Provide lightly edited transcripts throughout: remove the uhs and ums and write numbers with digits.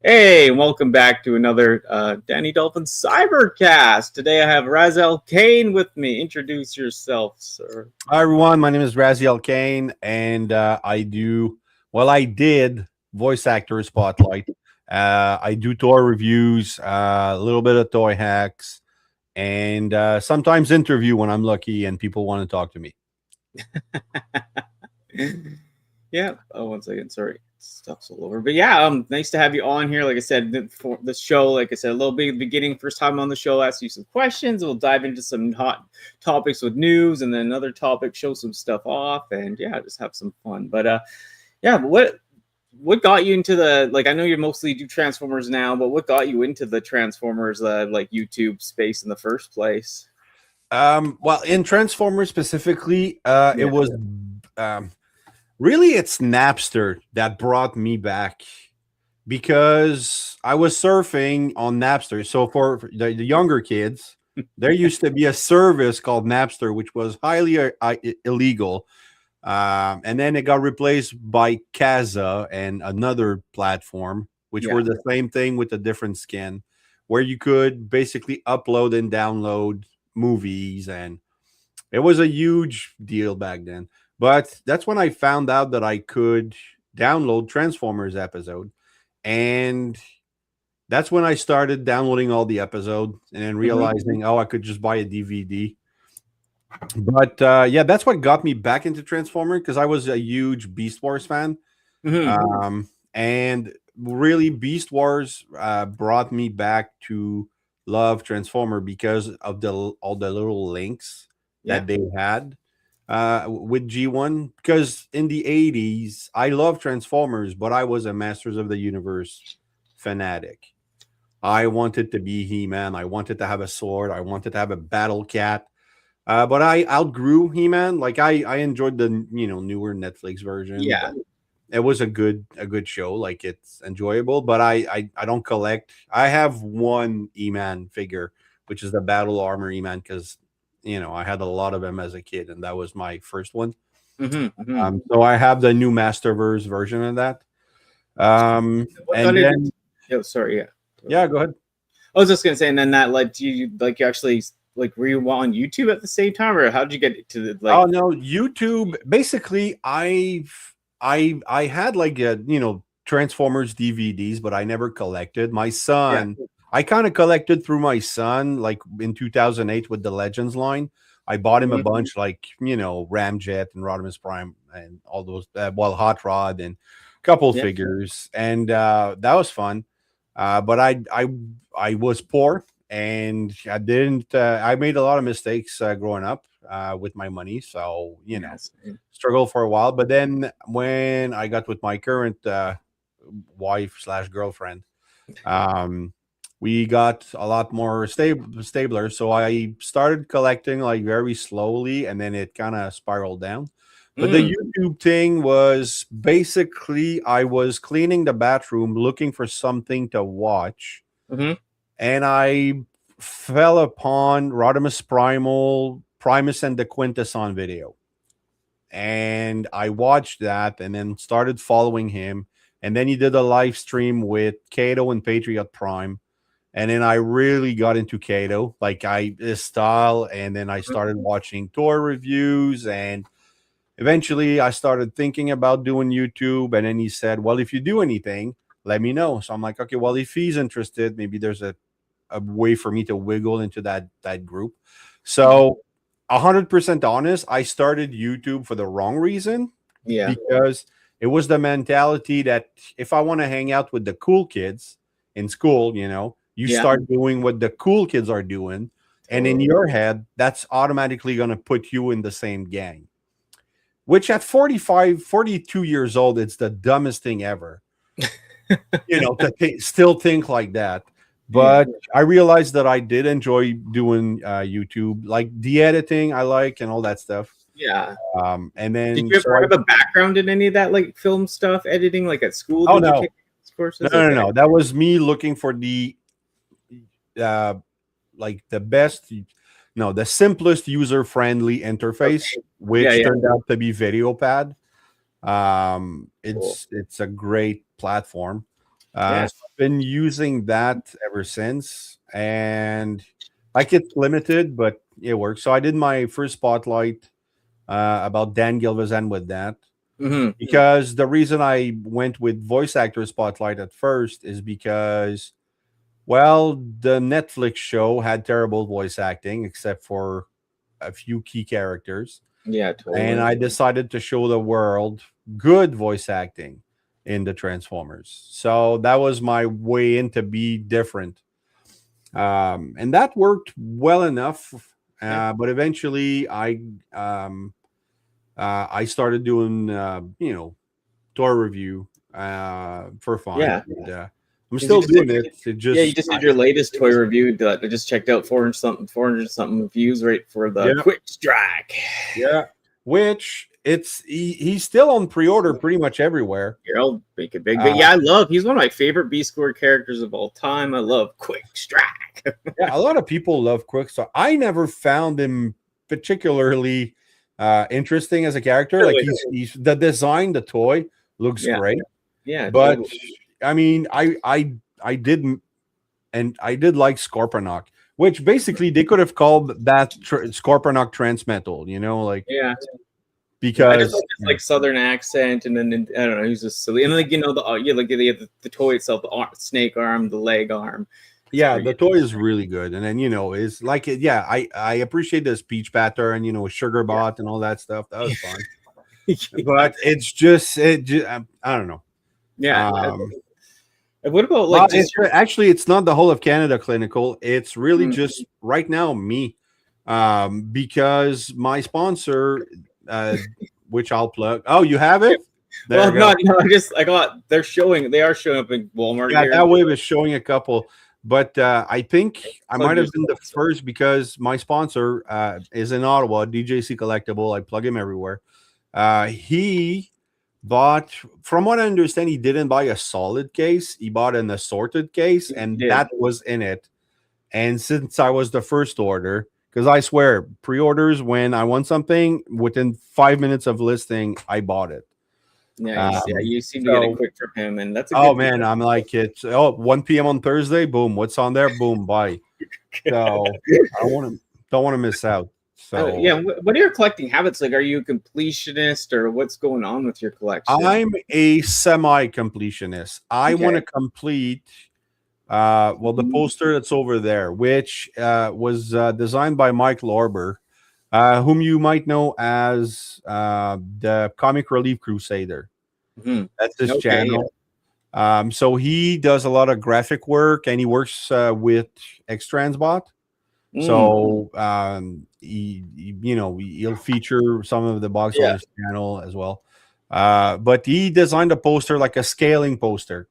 Hey, welcome back to another Danni Dolphin Cybercast. Today I have Razyel Kayne with me. Introduce yourself, sir. Hi everyone, my name is Razyel Kayne, and I did voice actor spotlight. I do toy reviews, a little bit of toy hacks, and sometimes interview when I'm lucky and people want to talk to me. Yeah. Oh, one second. Sorry, stuff's all over. But yeah, nice to have you on here. Like I said, for the show, like I said, a little bit at the beginning, first time on the show, ask you some questions. We'll dive into some hot topics with news, and then another topic, show some stuff off, and yeah, just have some fun. But yeah, but what got you into the, like, I know you mostly do Transformers now, but what got you into the Transformers like YouTube space in the first place? Well, in Transformers specifically, it Yeah. was um, really it's Napster that brought me back because I was surfing on Napster. So for the younger kids, there used to be a service called Napster, which was highly illegal. And then it got replaced by Kaza and another platform, which Yeah. were the same thing with a different skin, where you could basically upload and download movies. And it was a huge deal back then. But that's when I found out that I could download Transformers episode. And that's when I started downloading all the episodes and then Hmm. realizing, oh, I could just buy a DVD. But yeah, that's what got me back into Transformer because I was a huge Beast Wars fan. Hmm. And really, Beast Wars brought me back to love Transformer because of all the little links Yeah. that they had with G1. Because in the 80s, I love Transformers, but I was a Masters of the Universe fanatic. I wanted to be He-Man. I wanted to have a sword. I wanted to have a battle cat. But I outgrew He-Man. Like I enjoyed the newer Netflix version, Yeah. but it was a good show. Like it's enjoyable. But I don't collect. I have one E-Man figure, which is the Battle Armor E-Man, because I had a lot of them as a kid, and that was my first one. Hmm. Hmm. So I have the new Masterverse version of that. What got And it? then Oh, sorry. Yeah. yeah, go ahead. I was just gonna say, and then that led to you, like, you actually, like, were you on YouTube at the same time, or how did you get to the, Oh like? no, YouTube. Basically, I had like Transformers DVDs, but I never collected. My Yeah. son, I kind of collected through my son, like in 2008 with the Legends line. I bought him a Hmm. bunch, like Ramjet and Rodimus Prime and all those. Well, Hot Rod and a couple Yeah. figures, and that was fun. But I was poor, and I didn't. I made a lot of mistakes growing up with my money, so Yes. struggled for a while. But then when I got with my current wife slash girlfriend, um, we got a lot more stabler. So I started collecting like very slowly, and then it kind of spiraled down. But the Mm. YouTube thing was basically I was cleaning the bathroom looking for something to watch, Hmm. and I fell upon Rodimus Primus and the Quintus on video. And I watched that and then started following him. And then he did a live stream with Kato and Patriot Prime. And then I really got into Kato, like his style. And then I started watching tour reviews. And eventually I started thinking about doing YouTube. And then he said, well, if you do anything, let me know. So I'm like, okay, well, if he's interested, maybe there's a way for me to wiggle into that group. So 100% honest, I started YouTube for the wrong reason Yeah. because it was the mentality that if I want to hang out with the cool kids in school, you Yeah. start doing what the cool kids are doing. And in Totally. your head, that's automatically going to put you in the same gang, which at 45, 42 years old, it's the dumbest thing ever, to still think like that. Yeah. But I realized that I did enjoy doing YouTube, like the editing I like and all that stuff. Yeah. And Did then you so ever have a background in any of that, like, film stuff, editing, like at school? oh Did you no, take these no, courses? no, no, Okay. no, that was me looking for the uh, like the best, no, the simplest user friendly interface, Okay. Yeah. which Yeah. turned out to be VideoPad. Cool. It's a great platform. Yeah. So I've been using that ever since, and like it's limited, but it works. So I did my first spotlight about Dan Gilvezan with that, Hmm. because the reason I went with voice actor spotlight at first is because, well, the Netflix show had terrible voice acting except for a few key characters, Yeah, and totally. I decided to show the world good voice acting in the Transformers. So that was my way in to be different, and that worked well enough. Yeah. But eventually, I started doing tour review for fun. Yeah. And, I'm 'Cause you still just did, doing it. It yeah, you just just did your latest toy review that I just checked out 400 something views right for the yeah, quick strike. yeah. Which he's still on pre-order pretty much everywhere. Here, I'll make it big. But Uh, yeah, he's one of my favorite B Square characters of all time. I love Quick Strike. yeah, a lot of people love Quickstar. I never found him particularly interesting as a character. Like Really? he's the design, the toy looks Yeah. great, Yeah, but totally. I mean, I did, and I did like Scorponok, which basically they could have called that Scorponok Transmetal, like Yeah. Yeah, I just because like his like southern accent, and then I don't know, he's just silly. And like yeah, like the toy itself, the snake arm, the leg arm. It's yeah, pretty the toy is really good, and then it's like it. Yeah, I appreciate the speech pattern, Sugar Bot and all that stuff. That was fun, good. but it's just I don't know. Yeah. Um, And what about well, like just actually, it's not the whole of Canada clinical. It's really mm, just right now me, because my sponsor, which I'll plug. Oh, you have yeah. it. There Well, you go. no, I got they are showing up in Walmart Yeah, here. that wave is showing a couple, but I think I Plug might have been the yourself. first because my sponsor is in Ottawa, DJC Collectible. I plug him everywhere. He bought, from what I understand, he didn't buy a solid case. He bought an assorted case, You and did. that was in it. And since I was the first order, because I swear, pre-orders, when I want something, within 5 minutes of listing, I bought it. Nice. Yeah, Um, you seem to get it so quick from him, and that's a Oh good thing. man, I'm like it's 1 p.m. on Thursday. Boom, what's on there? Boom, buy. So I don't want to miss out. Yeah, So what are your collecting habits like? Are you a completionist, or what's going on with your collection? I'm a semi-completionist. I want Okay. to complete well, the poster that's over there, which was designed by Mike Lorber, whom you might know as the Comic Relief Crusader. Mhm. That's his Okay. Yeah. channel. So he does a lot of graphic work, and he works with Xtransbot. Mm, So he'll feature some of the bugs on yeah. his channel as well. But he designed a poster, like a scaling poster.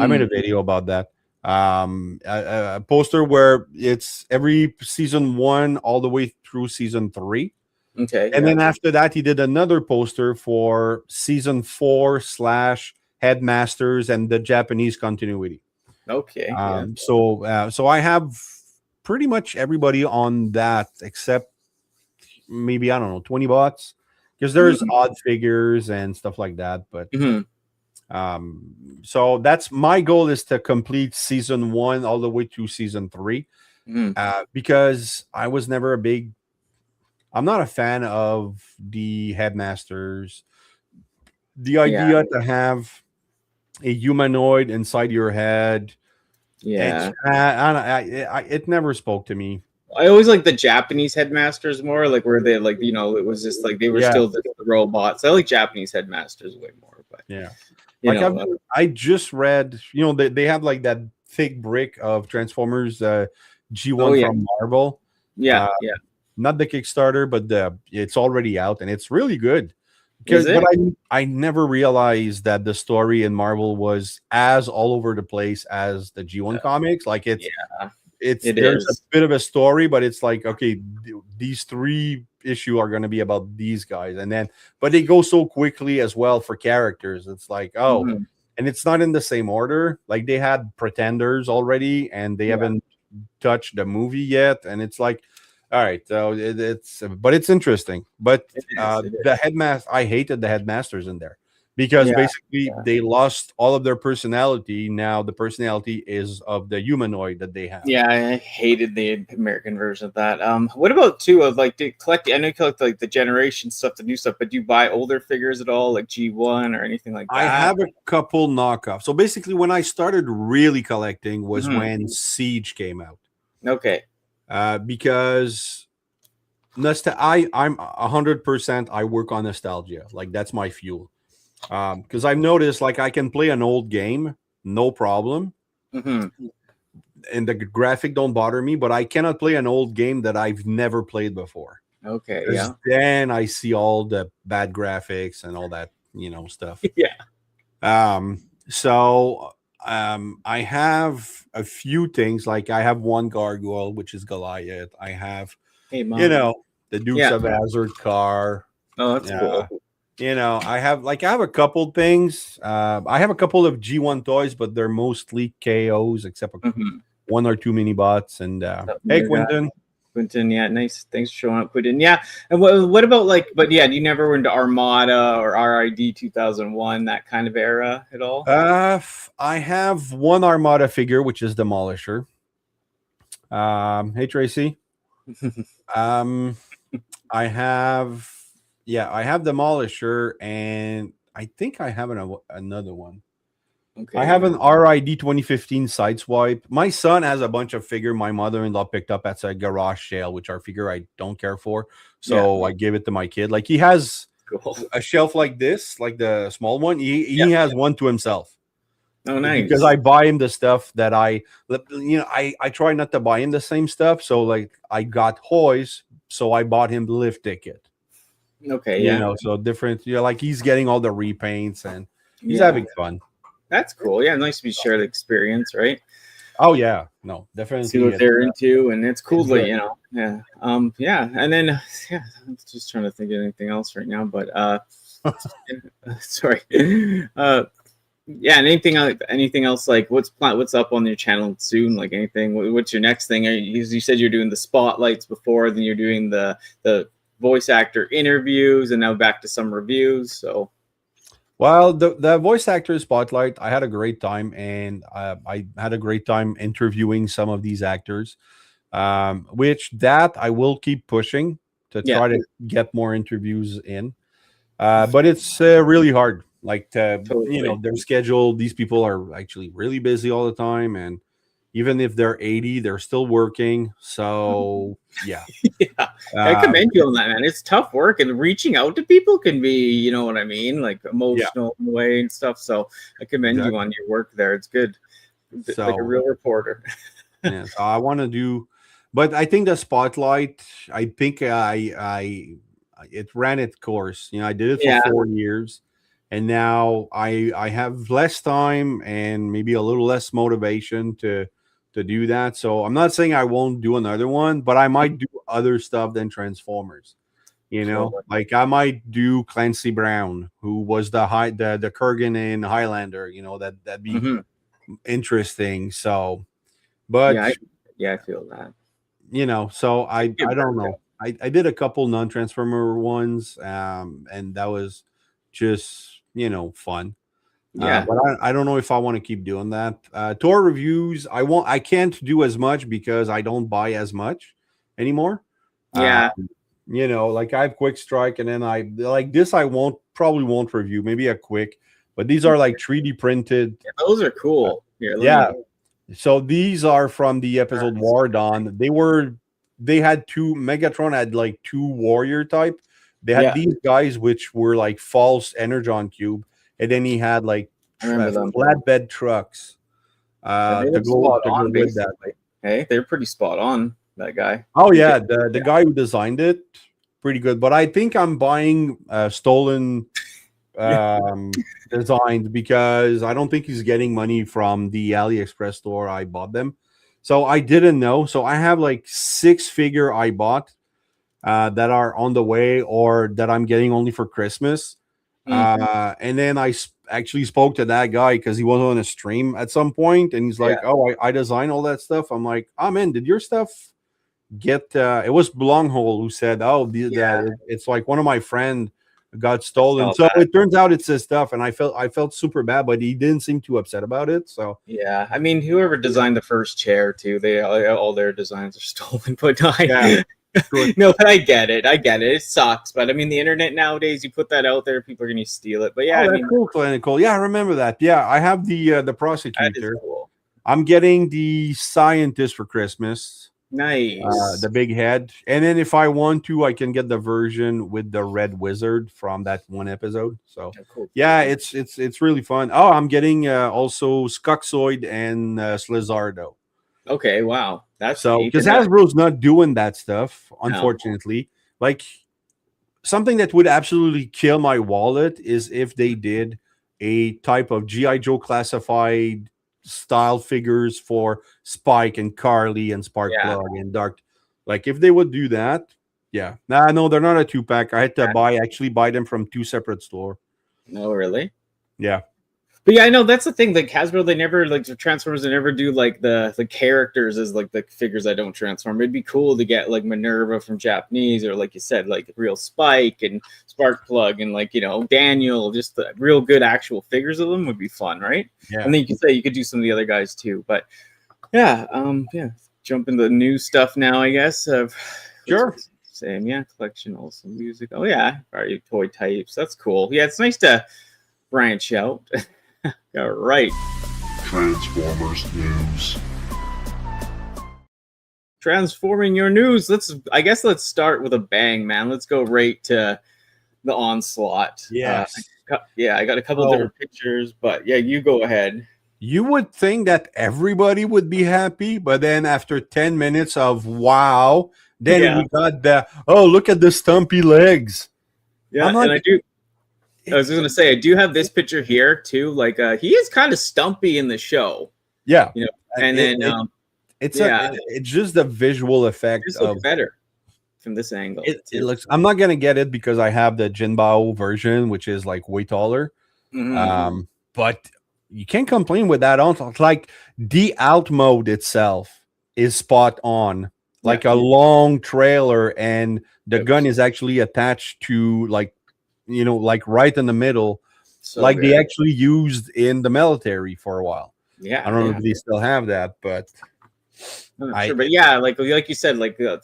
I made a Mm, video about that. A poster where it's every season 1 all the way through season 3. okay. And Yeah. then after that, he did another poster for season 4 slash Headmasters and the Japanese continuity. Okay. Yeah. So I have pretty much everybody on that except maybe, I don't know, 20 bots, because there's Mm, odd figures and stuff like that. But mhm, so that's my goal, is to complete season 1 all the way to season 3, mhm. because I'm not a fan of the Headmasters. The Yeah. idea to have a humanoid inside your head, it's Yeah. it never spoke to me. I always like the Japanese headmasters more, like where they like it was just like they were Yeah, still the robots. I like Japanese headmasters way more, but yeah. you Like know, uh, I just read, they have like that thick brick of Transformers oh G1 yeah, from Marvel. yeah, Uh, yeah. Not the Kickstarter, but it's already out and it's really good. Is But it? I never realized that the story in Marvel was as all over the place as the G1 comics. Like Yeah, it's it there's a is. bit of a story, but it's like, okay, these 3 issue are going to be about these guys, and then but they go so quickly as well for characters. It's like, oh, Mhm. and it's not in the same order. Like they had Pretenders already, and they Yeah, haven't touched the movie yet, and it's like, all right, so but it's interesting. But it is. It the is. headmaster, I hated the headmasters in there because Yeah, basically yeah. they lost all of their personality. Now the personality is of the humanoid that they have. Yeah, I hated the American version of that. What about too of like the collect? I know you collect like the generation stuff, the new stuff, but do you buy older figures at all, like G1 or anything like I that? have a couple knockoffs. So basically, when I started really collecting was Mhm. when Siege came out. Okay. Because I'm 100%. I work on nostalgia. Like that's my fuel. Because I've noticed like I can play an old game, no problem, Hmm. and the graphic don't bother me. But I cannot play an old game that I've never played before. Okay. Because Yeah. then I see all the bad graphics and all that, stuff. Yeah. So I have a few things. Like I have one gargoyle, which is Goliath. I have, Hey, you mom. know, the Dukes Yeah. of Hazzard car. Oh, that's Yeah. cool. I have a couple things. I have a couple of G1 toys, but they're mostly KOs, except for Hmm. one or two mini bots. And hey, Your guy, Quentin. Quentin. Yeah, nice. Thanks for showing up, Quentin. Yeah. And what about like? But yeah, you never went to Armada or RID 2001, that kind of era at all? I have one Armada figure, which is Demolisher. Hey, Tracy. Um, I have, yeah, I have Demolisher, and I think I have another one. Okay. I have an RID 2015 Sideswipe. My son has a bunch of figure my mother-in-law picked up at a garage sale, which are figure I don't care for. So I gave it to my kid. Like he has Cool. a shelf like this, like the small one. He Yeah. has one to himself. Oh, nice. Because I buy him the stuff that I try not to buy him the same stuff. So like I got Hoys, so I bought him the lift ticket. Okay. Yeah. So different. Like he's getting all the repaints and he's Yeah. having fun. That's cool. Yeah, nice to be shared experience, right? Oh yeah, no, definitely. See what they're into, and it's cool It's that good. yeah. Yeah, and then yeah, I'm just trying to think of anything else right now, but sorry. Yeah, and anything else like what's up on your channel soon? Like anything? What's your next thing? You said you're doing the spotlights before, then you're doing the voice actor interviews, and now back to some reviews. So Well, the voice actor spotlight, I had a great time, and I had a great time interviewing some of these actors. Which that I will keep pushing to yeah, try to get more interviews in. But it's really hard. Like totally. their schedule. These people are actually really busy all the time, and even if they're 80, they're still working. So yeah, Yeah, I um, commend you on that, man. It's tough work, and reaching out to people can be, you know what I mean, like yeah, emotional in a way and stuff. So I commend you exactly. on your work there. It's good, like a So real reporter. yeah, so I want to do, but I think the spotlight. I think I it ran its course. I did it for Yeah, 4 years, and now I have less time and maybe a little less motivation to do that. So I'm not saying I won't do another one, but I might do other stuff than Transformers. totally. Like I might do Clancy Brown, who was the Kurgan in Highlander. That'd be Hmm. interesting. So, Yeah, but yeah, I feel that. so Good I don't work. know. I did a couple non-transformer ones, and that was just fun. Yeah, But I don't know if I want to keep doing that. Tour reviews, I can't do as much because I don't buy as much anymore. Uh, yeah, like I have Quick Strike, and then I like this. I probably won't review. Maybe a quick, but these are like 3D printed. yeah, those are cool. Here, let Yeah, me. so these are from the episode War Dawn. They had two. Megatron had like two warrior type. They had Yeah, these guys which were like false energon cube, and then he had like I remember them. flatbed trucks And they to look go spot on, with that. basically. Hey, they're pretty spot on. That guy. Oh Yeah, yeah, the guy who designed it, pretty good. But I think I'm buying stolen yeah, designs because I don't think he's getting money from the AliExpress store I bought them. So I didn't know. So I have like 6 figure I bought that are on the way or that I'm getting only for Christmas. mm, And then I actually spoke to that guy because he was on a stream at some point, and he's like, yeah, "Oh, I design all that stuff." I'm like, "I'm in. Did your stuff get?" It was Blonghole who said, "Oh, yeah. it's like one of my friend got I stolen. saw So that. it turns out it's his stuff, and I felt super bad, but he didn't seem too upset about it. So Yeah, I mean, whoever designed the first chair too, they all their designs are stolen. But yeah, good. no, but I get it. I get it. It sucks, but I mean, the internet nowadays, you put that out there, people are gonna steal it. But yeah, Oh, I that's mean, cool, clinical. Yeah, I remember that. Yeah, I have the that is prosecutor. cool. I'm getting the scientist for Christmas. Nice. The big head, and then if I want to, I can get the version with the red wizard from that one episode. So Oh, cool. yeah, it's really fun. Oh, I'm getting also Skuxoid and Slizardo. Okay, wow, that's So neat. because And Hasbro's not doing that stuff, no, unfortunately. Like something that would absolutely kill my wallet is if they did a type of GI Joe classified style figures for Spike and Carly and yeah, Sparkplug and Dark. Like if they would do that, yeah. Nah, no, they're not a 2-pack. I had to actually buy them from two separate store. no, really. Yeah. But yeah, I know that's the thing. Like Hasbro, they never like the Transformers. They never do like the characters as like the figures that don't transform. It'd be cool to get like Minerva from Japanese, or like you said, like real Spike and Sparkplug, and like Daniel. Just the real good actual figures of them would be fun, right? Yeah. And then you could do some of the other guys too. But yeah, yeah. Jump into the new stuff now, I guess. Sure. Same, yeah. Collection, also music. Oh yeah, already toy types. That's cool. Yeah, it's nice to branch out. All right. Transformers news. Transforming your news. Let's start with a bang, man. Let's go right to the onslaught. Yes. I got a couple different pictures, but yeah, you go ahead. You would think that everybody would be happy, but then after 10 minutes of wow, then we got look at the stumpy legs. Yeah, and I was just gonna say I do have this picture here too. Like he is kind of stumpy in the show. Yeah. And it's just the visual effect of better from this angle. It looks. I'm not gonna get it because I have the Jinbao version, which is like way taller. Mm-hmm. But you can't complain with that on. Like the alt mode itself is spot on. Like a long trailer, and the gun is actually attached to like right in the middle, so like they actually used in the military for a while. Yeah, I don't know if they still have that, but sure. But yeah, like you said, like the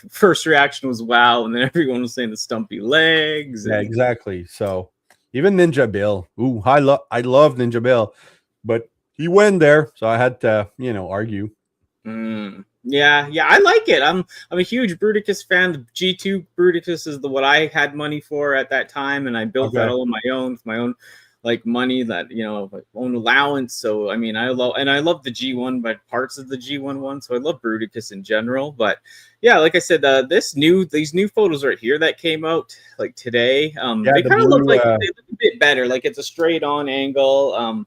first reaction was wow, and then everyone was saying the stumpy legs. Yeah, exactly. So even Ninja Bill, I love Ninja Bill, but he went there, so I had to argue. Yeah, I like it. I'm a huge Bruticus fan. The G2 Bruticus is what I had money for at that time, and I built that all on my own with my own like money, that own allowance. So I mean, I love the G1, but parts of the G1 one. So I love Bruticus in general. But yeah, like I said, these new photos right here that came out like today, they kind of look like they look a bit better. Like it's a straight on angle.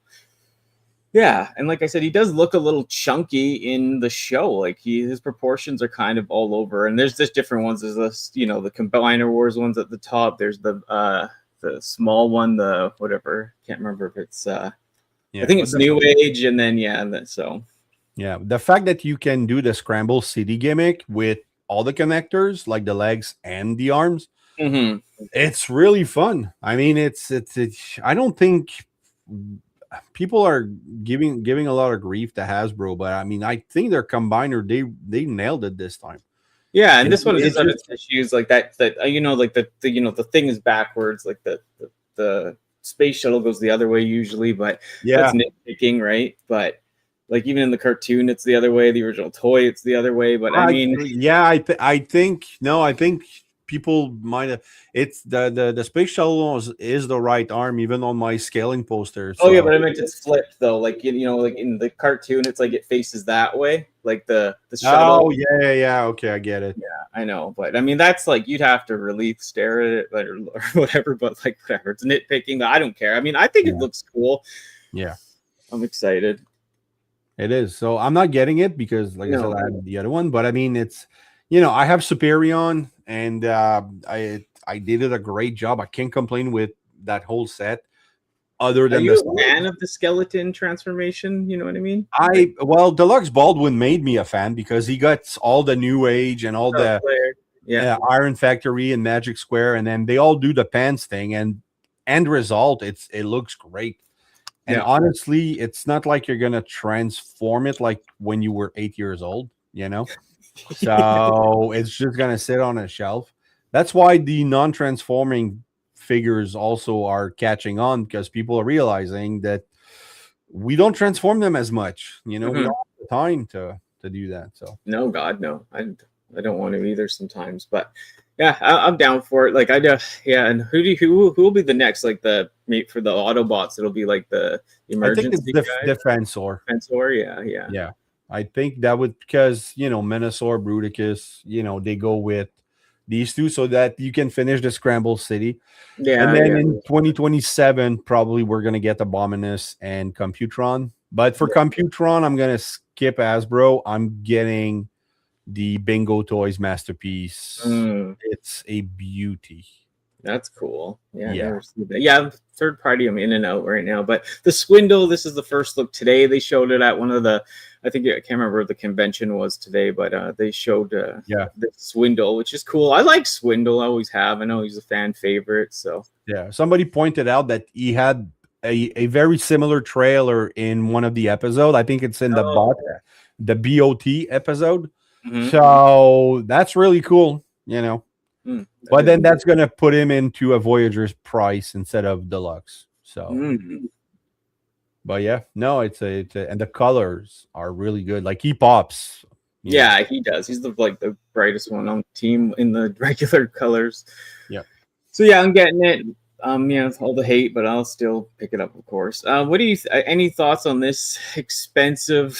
Yeah, and like I said, he does look a little chunky in the show. Like his proportions are kind of all over. And there's just different ones. There's this, the Combiner Wars ones at the top. There's the small one, the whatever. Can't remember if it's I think it's New Age, and then the fact that you can do the Scramble City gimmick with all the connectors, like the legs and the arms, it's really fun. I mean, it's I don't think people are giving a lot of grief to Hasbro, but I mean, I think their combiner they nailed it this time. Yeah, and this one does have its issues like that. Like the thing is backwards, like the space shuttle goes the other way usually, but that's nitpicking, right? But like even in the cartoon, it's the other way. The original toy, it's the other way. But I mean, I think people might have. It's the space shuttle is the right arm, even on my scaling poster. So. Oh yeah, but I meant it's flipped though. Like like in the cartoon, it's like it faces that way, like the shuttle. Oh yeah. Okay, I get it. Yeah, I know, but I mean that's like you'd have to really stare at it or whatever. But like whatever, it's nitpicking. But I don't care. I mean, I think it looks cool. Yeah, I'm excited. It is. So I'm not getting it because, like I said, I had the other one. But I mean, it's I have Superion, and I did it a great job. I can't complain with that whole set. Other than Are you a fan of the skeleton transformation? You know what I mean? Deluxe Baldwin made me a fan because he got all the New Age and all Iron Factory and Magic Square, and then they all do the pants thing, and end result, it looks great. And honestly, it's not like you're gonna transform it like when you were 8 years old, you know. So it's just gonna sit on a shelf. That's why the non-transforming figures also are catching on, because people are realizing that we don't transform them as much. You know, we don't have the time to do that. So no, God, no, I don't want to either sometimes, but yeah, I'm down for it. Like I do, yeah. And who will be the next, like the mate for the Autobots? It'll be like the emergency. I think it's Defensor. Defensor, yeah. I think that would, because Menasor, Bruticus, they go with these two so that you can finish the Scramble City. Yeah, and then in 2027, probably we're gonna get Abominus and Computron. But for Computron, I'm gonna skip Hasbro. I'm getting the Bingo Toys Masterpiece. It's a beauty. That's cool. Yeah. Third party, I'm in and out right now. But the Swindle, this is the first look today. They showed it at one of the, I can't remember what the convention was today, but they showed the Swindle, which is cool. I like Swindle. I always have. I know he's a fan favorite. So yeah, somebody pointed out that he had a very similar trailer in one of the episodes. I think it's in the BOT episode. So that's really cool, but then that's going to put him into a Voyager's price instead of deluxe. So, but yeah, no, it's a and the colors are really good. Like he pops. Yeah, he does. He's the brightest one on the team in the regular colors. Yeah. So yeah, I'm getting it. All the hate, but I'll still pick it up, of course. What do you any thoughts on this expensive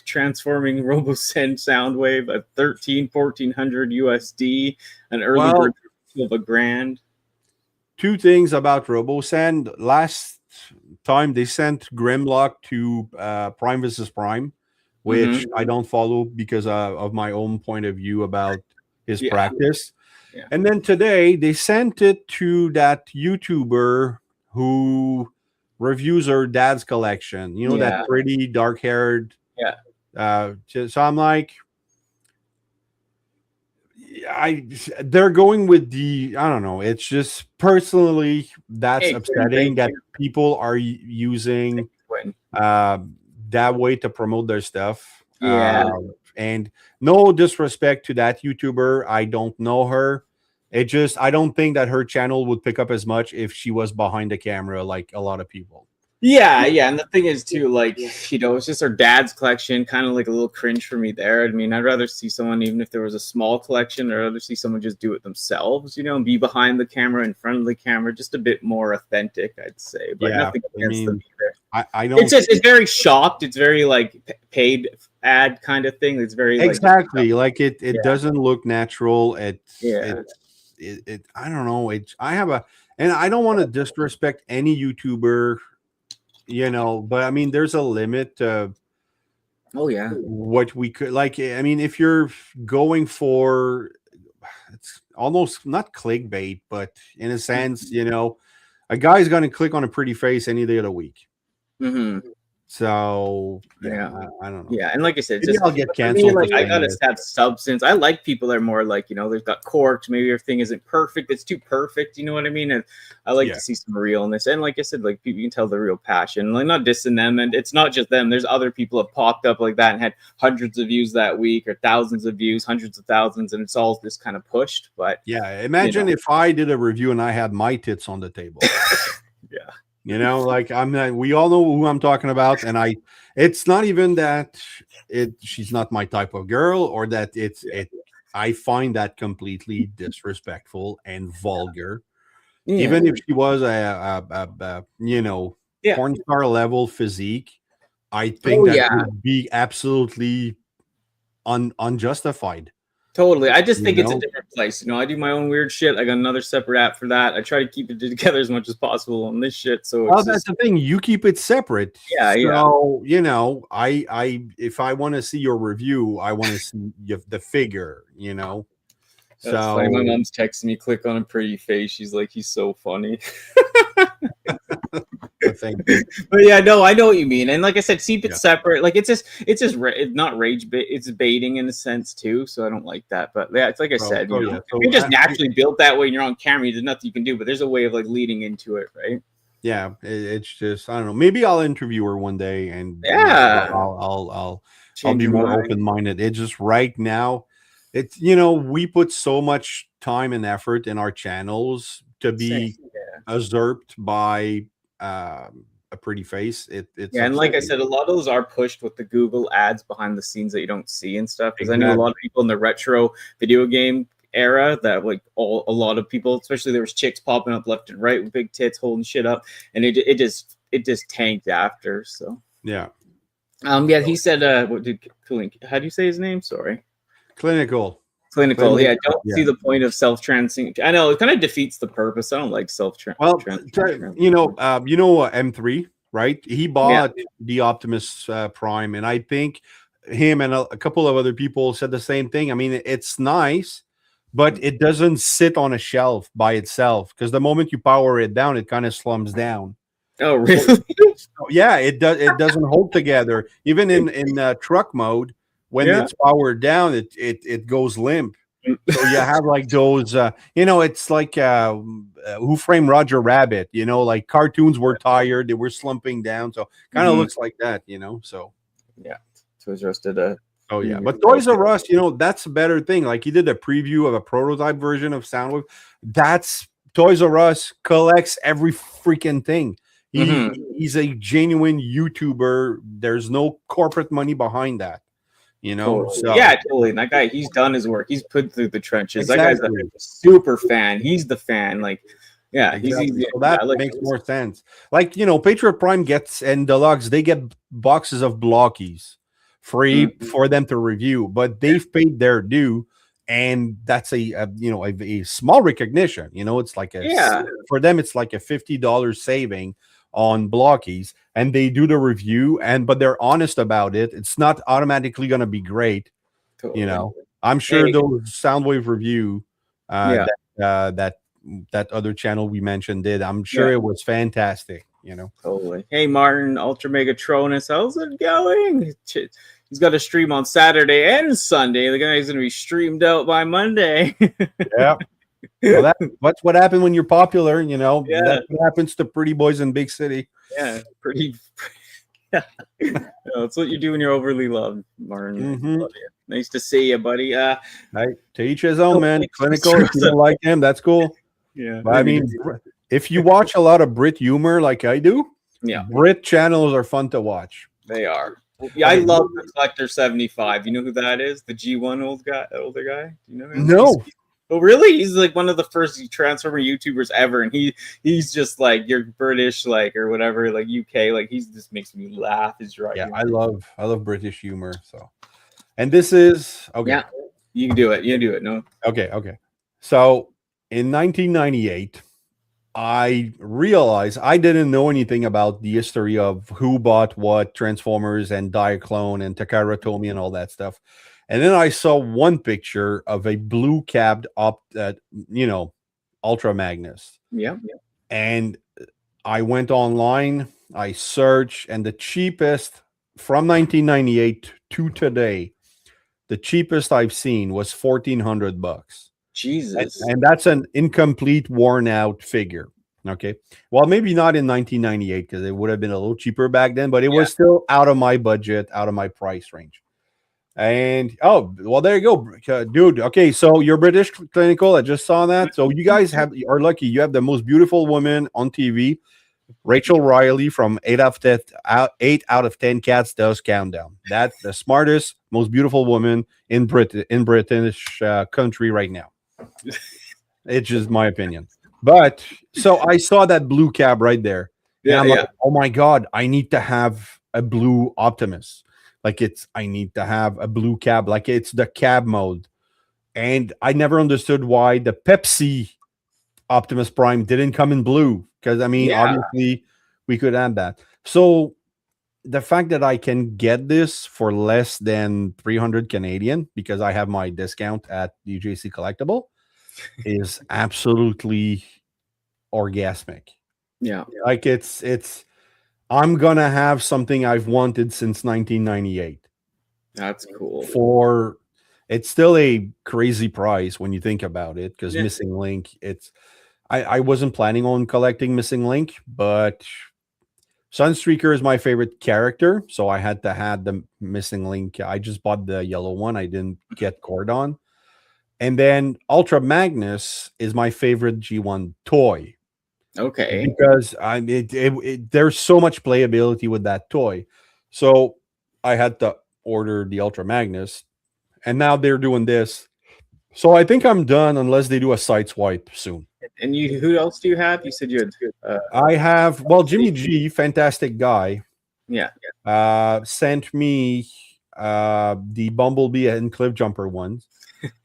transforming RoboSend Soundwave at $1,400 USD, an early bird of $1,000? Two things about RoboSend. Last time they sent Grimlock to Prime vs. Prime, which I don't follow because of my own point of view about his practice. Yeah. And then today they sent it to that YouTuber who reviews her dad's collection. That pretty dark-haired. Yeah. So I'm like, they're going with the, I don't know. It's just personally that's upsetting that people are using that way to promote their stuff. Yeah. And no disrespect to that YouTuber. I don't know her. I don't think that her channel would pick up as much if she was behind the camera like a lot of people. Yeah. And the thing is, too, it's just her dad's collection, kind of like a little cringe for me there. I mean, I'd rather see someone, even if there was a small collection, or rather see someone just do it themselves, and be behind the camera, in front of the camera, just a bit more authentic, I'd say. But nothing against them either. I don't. It's very shopped. It's very paid ad kind of thing. It's very exactly it doesn't look natural. I don't know. And I don't want to disrespect any YouTuber, but I mean, there's a limit to what we could if you're going for, it's almost not clickbait, but in a sense, a guy's going to click on a pretty face any day of the week. So I don't know. Yeah, and like I said, I'll get canceled. I gotta have substance. I like people that are more they've got corks. Maybe everything isn't perfect. It's too perfect. You know what I mean? And I like to see some realness. And like I said, people, you can tell the real passion. Not dissing them. And it's not just them. There's other people that popped up like that and had hundreds of views that week, or thousands of views, hundreds of thousands, and it's all just kind of pushed. But imagine if I did a review and I had my tits on the table. Yeah. I'm not, we all know who I'm talking about, and it's not even that she's not my type of girl, or that I find that completely disrespectful and vulgar. Even if she was a porn star level physique, I think that would be absolutely unjustified. Totally. I just think it's a different place. I do my own weird shit. I got another separate app for that. I try to keep it together as much as possible on this shit. So that's the thing. You keep it separate. Yeah. So, I if I want to see your review, I want to see the figure, That's funny. My mom's texting me, click on a pretty face. She's like, he's so funny. But yeah, no, I know what you mean. And like I said, keep it separate. Like it's not rage bait, it's baiting in a sense too. So I don't like that. But yeah, it's like I said, you know, so you're just naturally built that way and you're on camera. There's nothing you can do, but there's a way of like leading into it, right? Yeah, it's just I don't know. Maybe I'll interview her one day, and I'll be more open minded. It's just right now, it's we put so much time and effort in our channels to be usurped by a pretty face. It's and like I said, a lot of those are pushed with the Google ads behind the scenes that you don't see and stuff. Because I know a lot of people in the retro video game era that like a lot of people, especially there was chicks popping up left and right with big tits holding shit up, and it just tanked after. So yeah, he said what did how do you say his name? Sorry, clinical. Yeah, don't see the point of self-transing. I know it kind of defeats the purpose. I don't like self-trans. Well, M3, right? He bought the Optimus Prime, and I think him and a couple of other people said the same thing. I mean, it's nice, but it doesn't sit on a shelf by itself because the moment you power it down, it kind of slumps down. Oh, really? Yeah, it does. It doesn't hold together. Even in truck mode, when it's powered down, it goes limp. So you have like those, it's like Who Framed Roger Rabbit. Like cartoons were tired, they were slumping down. So kind of looks like that. So yeah, Toys R Us did a. Oh yeah, but Toys R Us, that's a better thing. Like he did a preview of a prototype version of Soundwave. That's Toys R Us collects every freaking thing. He's a genuine YouTuber. There's no corporate money behind that. Totally. So yeah, totally. And that guy, he's done his work. He's put through the trenches. Exactly. That guy's a super fan. He's the fan. Like, yeah, exactly. So that makes more sense. Like, Patriot Prime gets and Deluxe, they get boxes of blockies free for them to review, but they've paid their due, and that's a small recognition. It's like for them, it's like a $50 saving on blockies, and they do the review, but they're honest about it. It's not automatically going to be great. Totally. I'm sure those Soundwave review that other channel we mentioned did, I'm sure it was fantastic. Totally. Hey, Martin, Ultra Megatronus, how's it going? He's got a stream on Saturday and Sunday. The guy's going to be streamed out by Monday. Yeah. Well, that's what happened when you're popular, That's what happens to pretty boys in big city. Yeah, yeah. That's what you do when you're overly loved, Martin. Nice to see you, buddy. To each his own, man. Clinical, if you don't like him, that's cool. Yeah. But I mean, if you watch a lot of Brit humor like I do, Brit channels are fun to watch. They are. Yeah, I love the Collector 75. You know who that is? The G1 older guy? Do you know him? No. Oh, really? He's like one of the first Transformer YouTubers ever, and he's just like you're British, like or whatever, like UK, like he just makes me laugh. He's right. Yeah, I love British humor. So, and this is okay. Yeah, you can do it. You can do it. No. Okay. So in 1998, I realized I didn't know anything about the history of who bought what, Transformers and Diaclone and Takara Tomy and all that stuff. And then I saw one picture of a blue capped Ultra Magnus. Yeah. And I went online, I searched, and the cheapest from 1998 to today, the cheapest I've seen was $1,400. Jesus. And that's an incomplete, worn out figure. Okay. Well, maybe not in 1998 because it would have been a little cheaper back then, but it was still out of my budget, out of my price range. And there you go, dude. Okay, so you're British, Clinical. I just saw that. So you guys are lucky. You have the most beautiful woman on TV, Rachel Riley from 8 out of 10 Cats Does Countdown. That's the smartest, most beautiful woman in British country right now. It's just my opinion. But so I saw that blue cab right there. Yeah, like, oh my god, I need to have a blue Optimus. I need to have a blue cab. Like it's the cab mode. And I never understood why the Pepsi Optimus Prime didn't come in blue. Because, I mean, obviously we could add that. So the fact that I can get this for less than 300 Canadian because I have my discount at UJC Collectible is absolutely orgasmic. Yeah. Like it's I'm gonna have something I've wanted since 1998 That's cool. for it's still a crazy price when you think about it because Yeah. Missing Link, I wasn't planning on collecting Missing Link, but Sunstreaker is my favorite character, so I had to have the Missing Link. I just bought the yellow one. I didn't get Cordon. And then Ultra Magnus is my favorite G1 toy Okay. because there's so much playability with that toy. So I had to order the Ultra Magnus, and now they're doing this. So I think I'm done unless they do a side swipe soon. And who else do you have? You said you had. I have Jimmy G, fantastic guy. Yeah. Sent me the Bumblebee and Cliff Jumper ones.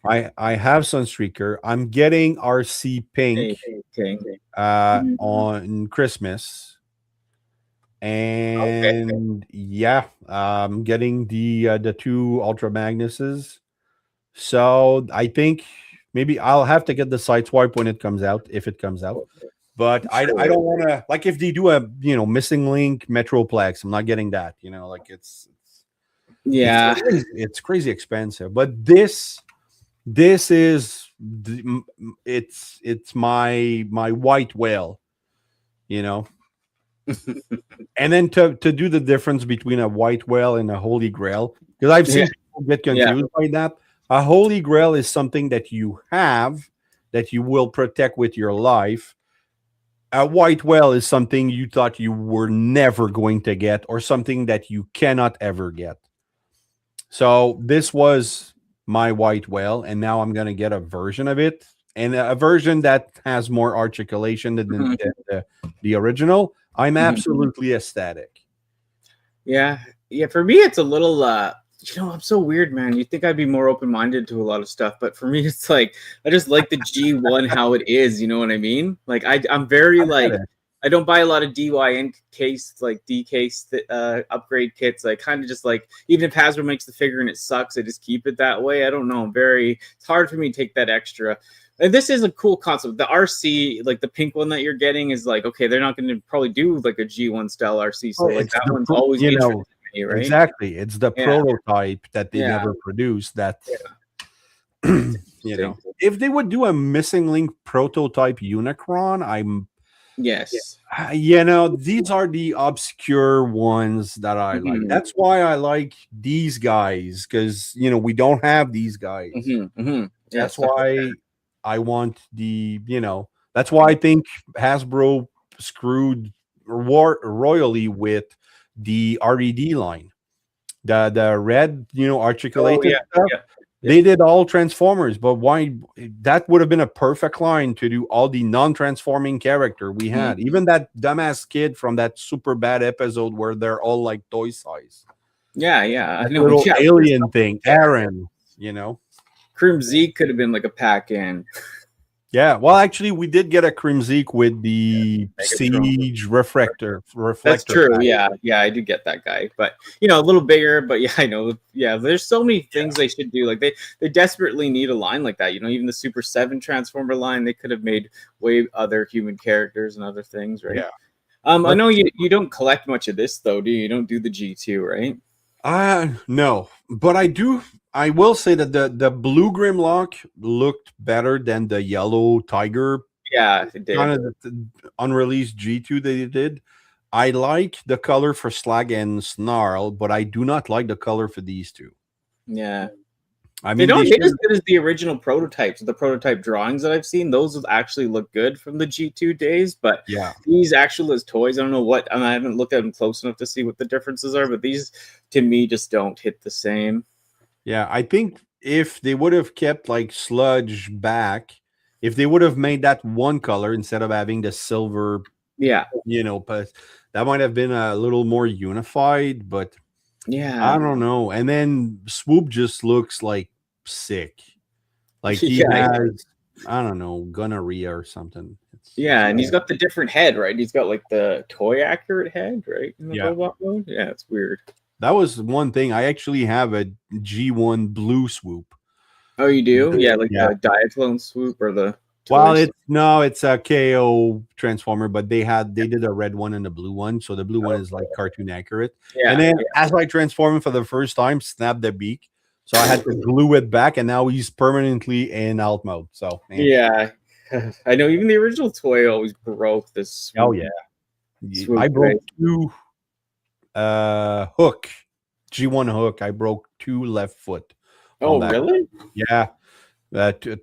I have Sunstreaker. I'm getting RC Pink Okay. on Christmas. And yeah, I'm getting the two Ultra Magnuses. So I think maybe I'll have to get the side swipe when it comes out, if it comes out. But I don't want to, like, if they do a Missing Link Metroplex, I'm not getting that. Like it's crazy expensive. But this is it's my white whale, and then to do the difference between a white whale and a holy grail, because I've seen people get confused by that. A holy grail is something that you have that you will protect with your life. A white whale is something you thought you were never going to get, or something that you cannot ever get. So this was my white whale, and now I'm going to get a version of it, and a version that has more articulation than the original. I'm absolutely ecstatic. Yeah. For me, it's a little. I'm so weird, man. You'd think I'd be more open-minded to a lot of stuff, but for me, it's like I just like the G1 how it is. You know what I mean? Like I'm very I don't buy a lot of DYN case, like D case upgrade kits. I kind of just like, even if Hasbro makes the figure and it sucks, I just keep it that way. I don't know. It's hard for me to take that extra. And this is a cool concept. The RC, like the pink one that you're getting, is like, okay, they're not going to probably do like a G1 style RC. So like that one's always interesting to me, right? Exactly. It's the prototype that they never produced. That if they would do a Missing Link prototype Unicron, I'm. Yes. These are the obscure ones that I like. That's why I like these guys, because we don't have these guys. That's why I want that's why I think Hasbro screwed royally with the RED line. The red, articulated stuff. Yeah. They did all Transformers, but why? That would have been a perfect line to do all the non-transforming character we had. Even that dumbass kid from that super bad episode where they're all like toy size. Yeah. I know. Little alien thing, Aaron. Crim Zeke could have been like a pack-in. Yeah, well, actually, we did get a Crim Zeke with the Siege reflector. That's true. Pack. Yeah, I do get that guy, but a little bigger. But yeah, I know. Yeah, there's so many things they should do. Like they desperately need a line like that. Even the Super 7 Transformer line, they could have made way other human characters and other things, right? Yeah. I know you don't collect much of this though, do you? You don't do the G2, right? No, but I do. I will say that the blue Grimlock looked better than the yellow Tiger. Yeah, it did. Kind of the unreleased G2 they did. I like the color for Slag and Snarl, but I do not like the color for these two. Yeah. I mean, they don't hit as good as the original prototypes. The prototype drawings that I've seen, those actually look good from the G2 days. But these actual as toys, I don't know what. I haven't looked at them close enough to see what the differences are. But these, to me, just don't hit the same. Yeah, I think if they would have kept like Sludge back, if they would have made that one color instead of having the silver, but that might have been a little more unified. But I don't know. And then Swoop just looks like sick, like he has, I don't know, gonorrhea or something. Yeah, and he's got the different head, right? He's got like the toy accurate head, right? In the Yeah. robot mode. Yeah, it's weird. That was one thing. I actually have a G1 Blue Swoop. Oh, you do? Yeah, like Yeah. the Diaclone Swoop or the. Well, toy it's a KO Transformer, but they did a red one and a blue one. So the blue one is like cartoon accurate. Yeah, And then as I transform him for the first time, snap the beak. So I had to glue it back, and now he's permanently in alt mode. So yeah. I know. Even the original toy always broke this. Oh yeah. Swoop I broke blade. two hook G1 hook. I broke two left foot. Oh, on that. really? Yeah.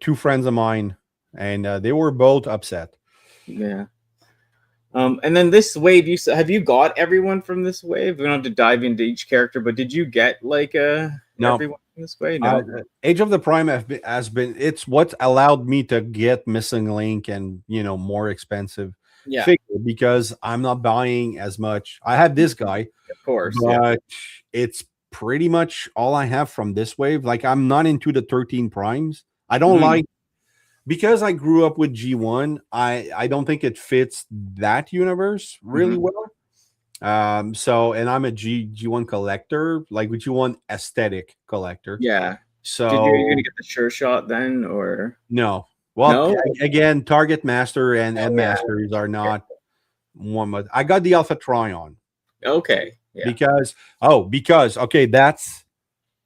Two friends of mine, and they were both upset. Yeah. And then this wave, have you got everyone from this wave? We don't have to dive into each character, but did you get like No. everyone from this wave? No. Age of the Prime has been it's what allowed me to get Missing Link and more expensive Yeah, figure, because I'm not buying as much. I have this guy, of course. but it's pretty much all I have from this wave. Like, I'm not into the 13 primes. I don't like, because I grew up with G1, I don't think it fits that universe really well. So, and I'm a G1 collector, like G1 aesthetic collector. Yeah. So Did you gonna get the sure shot then, or no? Well, no? again, Target Master and yeah. Masters are not one. But I got the Alpha Trion. Okay. Yeah. Because okay, that's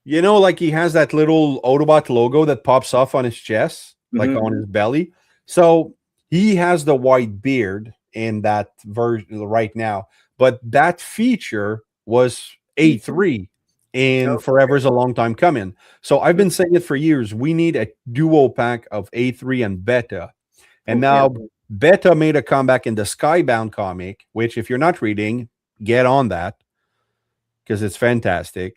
like he has that little Autobot logo that pops off on his chest, like on his belly. So he has the white beard in that version right now, but that feature was A3 and forever's a long time coming. So I've been saying it for years. We need a duo pack of A3 and Beta. And now Beta made a comeback in the Skybound comic, which, if you're not reading, get on that, because it's fantastic.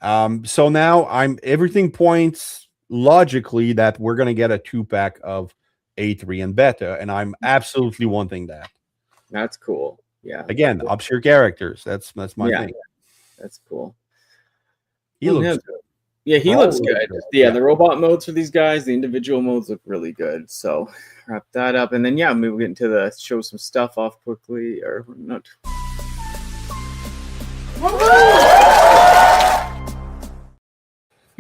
So now everything points logically that we're going to get a 2-pack of A3 and Beta, and I'm absolutely wanting that. That's cool. Yeah. Again, ups your characters. That's my thing. That's cool. He looks good. Yeah, he looks good. Yeah, the robot modes for these guys, the individual modes look really good. So wrap that up, and then maybe we'll get into the show some stuff off quickly, or not.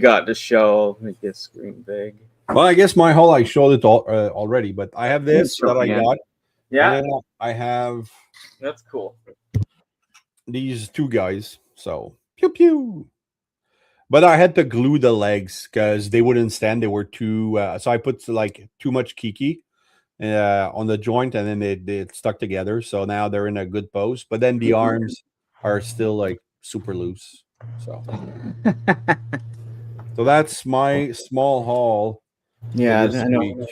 Got to show, make this screen big. Well, I guess my haul, I showed it already, but I have this that I got. Yeah, and then I have. That's cool. These two guys. So pew pew. But I had to glue the legs because they wouldn't stand. They were too. So I put like too much kiki on the joint, and then they stuck together. So now they're in a good pose. But then the arms are still like super loose. So. So that's my small haul. Yeah, I know. Week.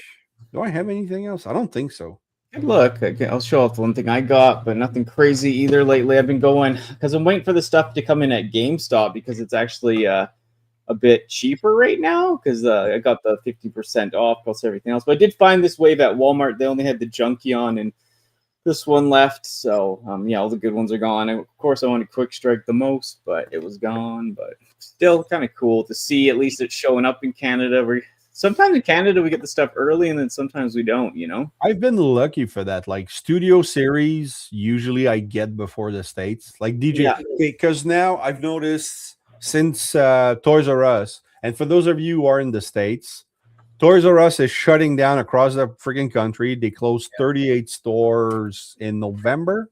Do I have anything else? I don't think so. Good look. I'll show off the one thing I got, but nothing crazy either lately. I've been going because I'm waiting for the stuff to come in at GameStop, because it's actually a bit cheaper right now, because I got the 50% off plus everything else. But I did find this wave at Walmart. They only had the Junkion and this one left. So, all the good ones are gone. And of course, I wanted Quick Strike the most, but it was gone. But still kind of cool to see at least it's showing up in Canada. Sometimes in Canada we get the stuff early, and then sometimes we don't, I've been lucky for that. Like Studio Series, usually I get before the States. Like DJ, because now I've noticed since Toys R Us, and for those of you who are in the States, Toys R Us is shutting down across the freaking country. They closed 38 stores in November.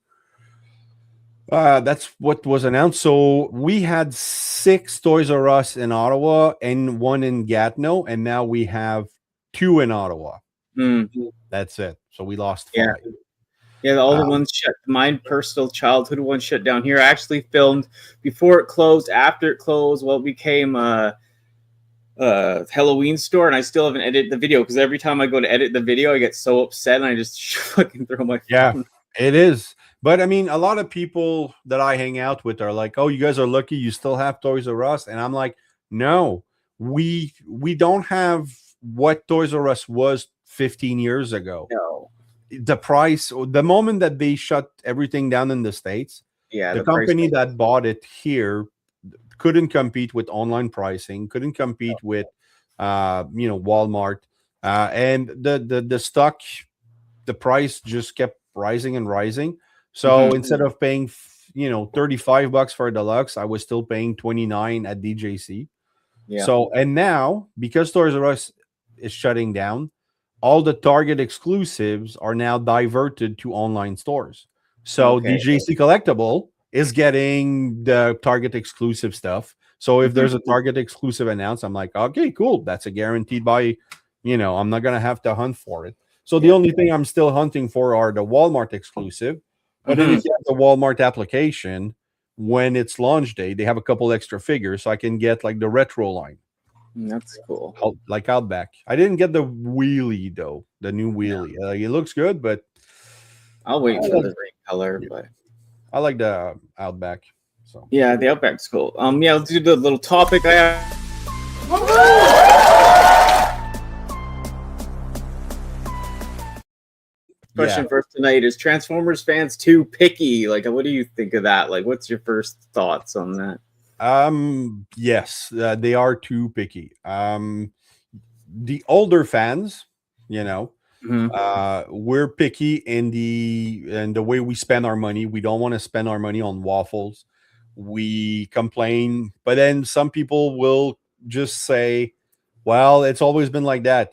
That's what was announced. So we had 6 Toys R Us in Ottawa and 1 in Gatineau, and now we have 2 in Ottawa. That's it. So we lost 5. Yeah, all the ones shut. My personal childhood one shut down here. I actually filmed before it closed, after it closed. Well, it became Halloween store, and I still haven't edited the video, because every time I go to edit the video, I get so upset and I just fucking throw my phone. Yeah, it is. But I mean, a lot of people that I hang out with are like, "Oh, you guys are lucky you still have Toys R Us," and I'm like, "No, we don't have what Toys R Us was 15 years ago." No, the price, the moment that they shut everything down in the States, the company that bought it here couldn't compete with online pricing, couldn't compete with Walmart, and the stock the price just kept rising and rising. So instead of paying, $35 for a deluxe, I was still paying 29 at DJC. Yeah. So, and now because Toys R Us is shutting down, all the Target exclusives are now diverted to online stores. So Okay. DJC Collectible is getting the Target exclusive stuff. So if there's a Target exclusive announced, I'm like, okay, cool. That's a guaranteed buy. I'm not gonna have to hunt for it. So the only thing I'm still hunting for are the Walmart exclusive. But then if you have the Walmart application, when it's launch day, they have a couple extra figures, so I can get like the retro line. That's cool. Like Outback. I didn't get the wheelie though, the new wheelie. It looks good, but I'll wait for the green color. But I like the Outback. So yeah, the Outback's cool. Yeah, let's do the little topic I have. Question for tonight is Transformers fans too picky? Like, what do you think of that? Like, what's your first thoughts on that? Yes, they are too picky. The older fans, we're picky in the way we spend our money. We don't want to spend our money on waffles. We complain, but then some people will just say, well, it's always been like that,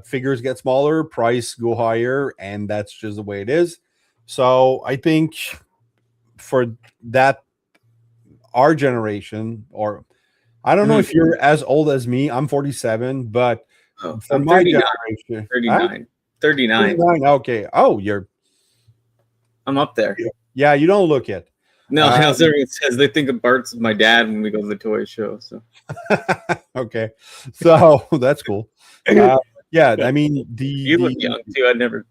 figures get smaller, price go higher, and that's just the way it is. So I think for that, our generation, or I don't know if you're as old as me, I'm 47, but for I'm my 39, generation, 39. 39. Okay. Oh, I'm up there. Yeah, you don't look it. No, everyone says they think of Bart's my dad when we go to the toy show. So okay, so that's cool. Yeah, I mean you look young too. I never.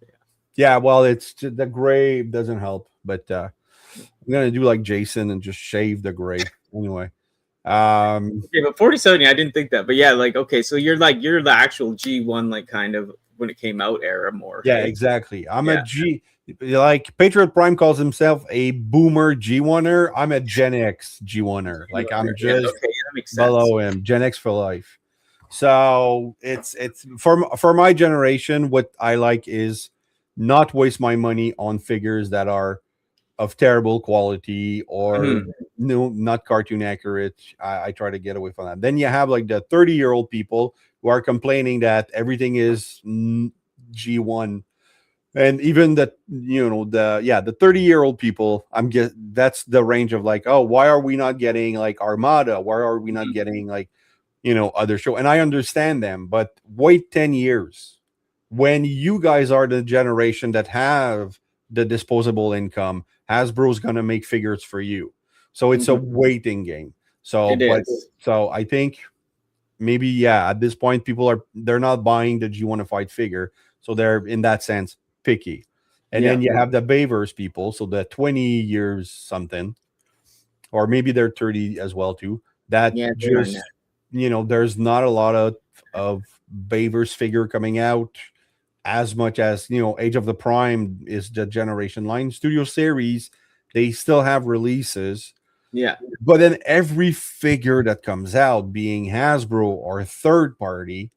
Yeah, well, it's the gray doesn't help, but I'm gonna do like Jason and just shave the gray anyway. Okay, but 47, I didn't think that, but yeah, like okay, so you're the actual G1, like kind of when it came out era more. Yeah, exactly. I'm a G. Like Patriot Prime calls himself a boomer G1er. I'm a Gen X G1er. Like I'm just that makes sense. below him. Gen X for life. So it's for my generation. What I like is not waste my money on figures that are of terrible quality or not cartoon accurate. I try to get away from that. Then you have like the 30-year-old people who are complaining that everything is G1. And even the 30-year-old people, that's the range of like, oh, why are we not getting like Armada? Why are we not getting like, other show? And I understand them, but wait 10 years when you guys are the generation that have the disposable income. Hasbro's gonna make figures for you, so it's a waiting game. So, so I think maybe at this point they're not buying the G1-ified figure, so they're in that sense picky. And then you have the Bayverse people, so the 20 years something, or maybe they're 30 as well too. That just there's not a lot of Bayverse figure coming out as much as Age of the Prime is the generation line. Studio Series, they still have releases. Yeah. But then every figure that comes out, being Hasbro or third party,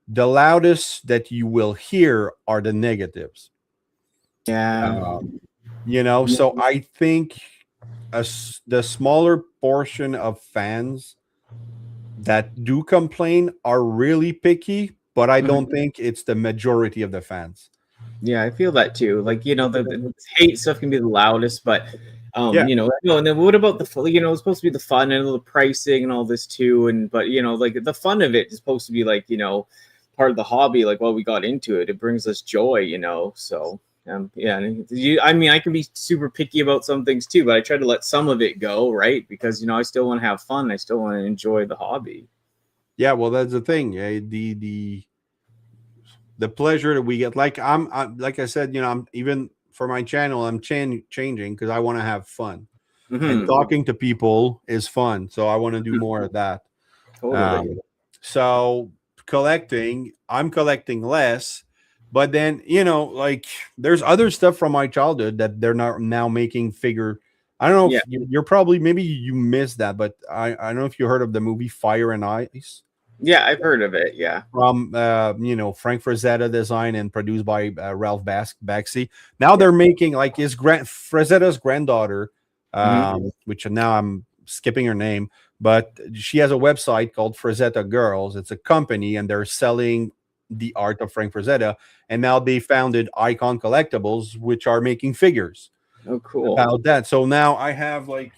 the loudest that you will hear are the negatives. Yeah. So I think the smaller portion of fans that do complain are really picky, but I don't think it's the majority of the fans. Yeah, I feel that too. Like, the hate stuff can be the loudest, but and then what about the it's supposed to be the fun and the pricing and all this too, but like the fun of it is supposed to be like part of the hobby, like we got into it, it brings us joy, so I can be super picky about some things too, but I try to let some of it go, right? Because I still want to have fun, I still want to enjoy the hobby. Yeah, well, that's the thing. The pleasure that we get, like I'm like I said, I'm even for my channel, I'm changing because I want to have fun. And talking to people is fun, so I want to do more of that. Totally. So I'm collecting less, but then like there's other stuff from my childhood that they're not now making figure. I don't know if you're probably, maybe you missed that, but I don't know if you heard of the movie Fire and Ice. Yeah, I've heard of it. Yeah. from Frank Frazetta design and produced by Ralph Baxi. Now they're making like his Frazetta's granddaughter, which now I'm skipping her name, but she has a website called Frazetta Girls. It's a company, and they're selling the art of Frank Frazetta. And now they founded Icon Collectibles, which are making figures Oh, cool. about that. So now I have like,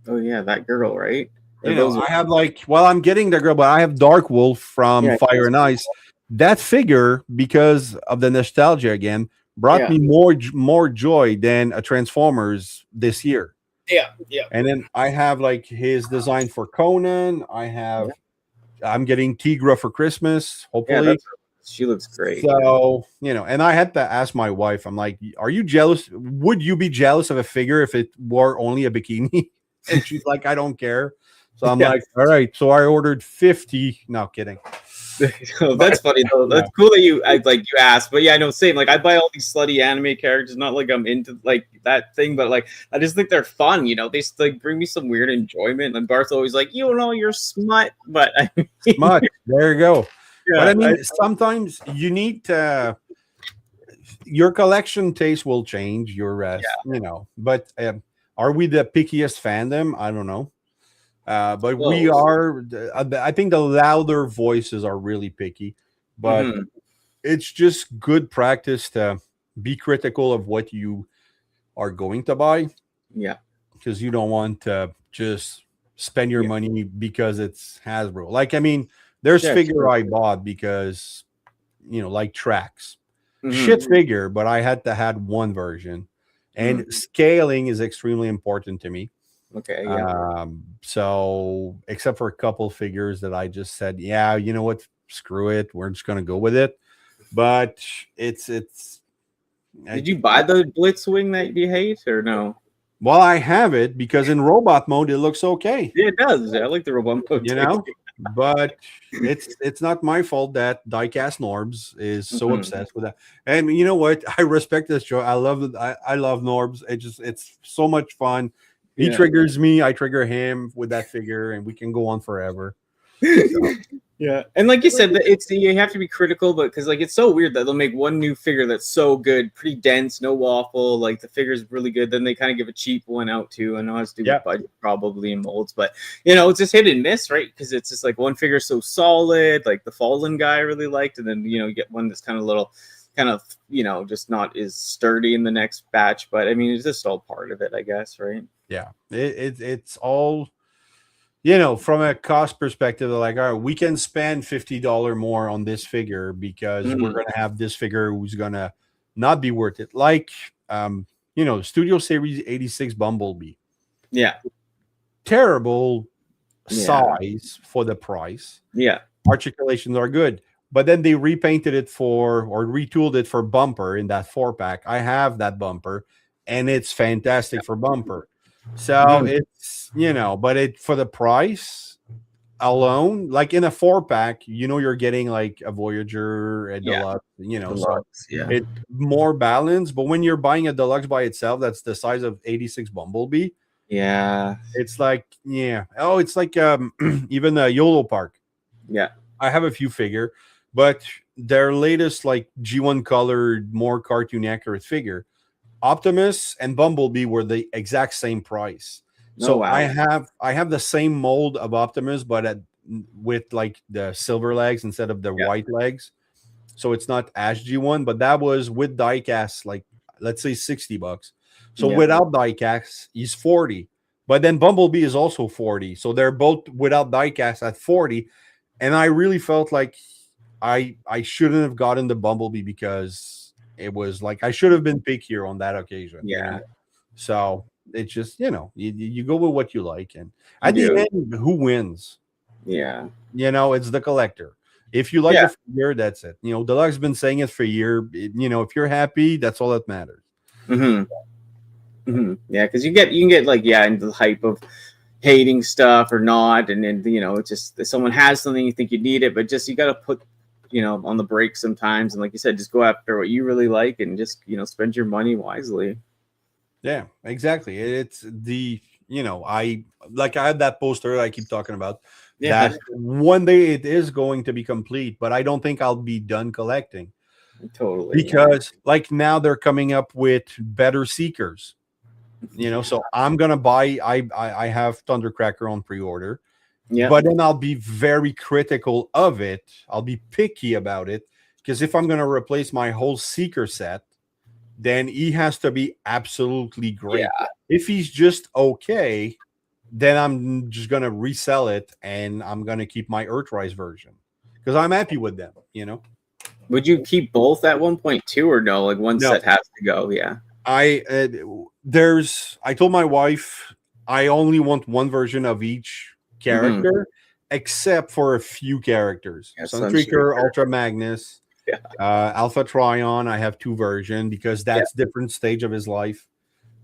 Oh yeah, that girl, right? I have like, well, I'm getting the girl, but I have Dark Wolf from Fire and Ice. That figure, because of the nostalgia again, brought me more joy than a Transformers this year. Yeah. And then I have like his design for Conan. I'm getting Tigra for Christmas, hopefully. She looks great. So, and I had to ask my wife, I'm like, are you jealous? Would you be jealous of a figure if it wore only a bikini? And she's like, I don't care. So I'm like, all right. So I ordered 50. No kidding. That's funny though. That's cool that you asked. But yeah, I know, same. Like I buy all these slutty anime characters, not like I'm into like that thing, but like I just think they're fun. They like bring me some weird enjoyment. And Bart's always like, you're smut, but I mean, smut. There you go. Yeah, but I mean, sometimes you need to. Your collection taste will change. Your rest, But are we the pickiest fandom? I don't know. But we are. I think the louder voices are really picky, but it's just good practice to be critical of what you are going to buy. Yeah, because you don't want to just spend your money because it's Hasbro. Like, I mean, there's figure I bought because like tracks, shit figure, but I had to had one version, and scaling is extremely important to me. Okay. So except for a couple figures that I just said, yeah, you know what, screw it, we're just gonna go with it. But it's. Did you buy the Blitzwing that you hate or no? Well, I have it because in robot mode it looks okay. Yeah, it does. I like the robot mode. But it's not my fault that Diecast Norbs is so obsessed with that. And you know what? I respect this show. I love it. I love Norbs. It's so much fun. He triggers me. I trigger him with that figure, and we can go on forever. So. Yeah, and like you said, you have to be critical, but because like it's so weird that they'll make one new figure that's so good, pretty dense, no waffle, like the figure's really good. Then they kind of give a cheap one out too. I know it's due with budget probably in molds, but it's just hit and miss, right? Because it's just like one figure so solid, like the Fallen guy I really liked, and then you get one that's kind of just not as sturdy in the next batch. But I mean, it's just all part of it, I guess, right? Yeah, it's all. From a cost perspective, they're like, all right, we can spend $50 more on this figure because we're going to have this figure who's going to not be worth it. Like, Studio Series 86 Bumblebee. Yeah. Terrible size for the price. Yeah. Articulations are good. But then they repainted it or retooled it for bumper in that 4-pack. I have that bumper, and it's fantastic for bumper. So it's, but for the price alone, like in a 4-pack, you're getting like a Voyager, a Deluxe, Deluxe, it's more balanced. But when you're buying a Deluxe by itself, that's the size of 86 Bumblebee. Yeah. It's like, it's like even a YOLO Park. Yeah. I have a few figure, but their latest like G1 colored, more cartoon accurate figure, Optimus and Bumblebee were the exact same price. So I have the same mold of Optimus, but with like the silver legs instead of the white legs. So it's not Ash G1, but that was with diecast, like let's say $60. So without diecast, he's 40. But then Bumblebee is also 40. So they're both without diecast at 40. And I really felt like I shouldn't have gotten the Bumblebee because it was like I should have been pickier on that occasion. Yeah. So it's just, you go with what you like. And at the end, who wins? Yeah. It's the collector. If you like the figure, that's it. Deluxe has been saying it for a year. If you're happy, that's all that matters. Yeah, because you can get like into the hype of hating stuff or not, and then it's just if someone has something you think you need it, but just you got to put on the break sometimes, and like you said, just go after what you really like and just spend your money wisely. Yeah, exactly. It's the I had that poster I keep talking about. Yeah, That one day it is going to be complete, but I don't think I'll be done collecting totally. because like now they're coming up with better seekers. So I'm gonna buy. I have Thundercracker on pre-order, Yeah. but then I'll be very critical of it. I'll be picky about it because if I'm gonna replace my whole seeker set, then he has to be absolutely great. Yeah. If he's just okay, then I'm just gonna resell it and I'm gonna keep my Earthrise version because I'm happy with them. Would you keep both at 1.2 or no? Like one No. set has to go. Yeah. I told my wife I only want one version of each character, except for a few characters. Yeah, Sunstreaker, Ultra Magnus, Yeah. Alpha Trion. I have two versions because that's different stage of his life.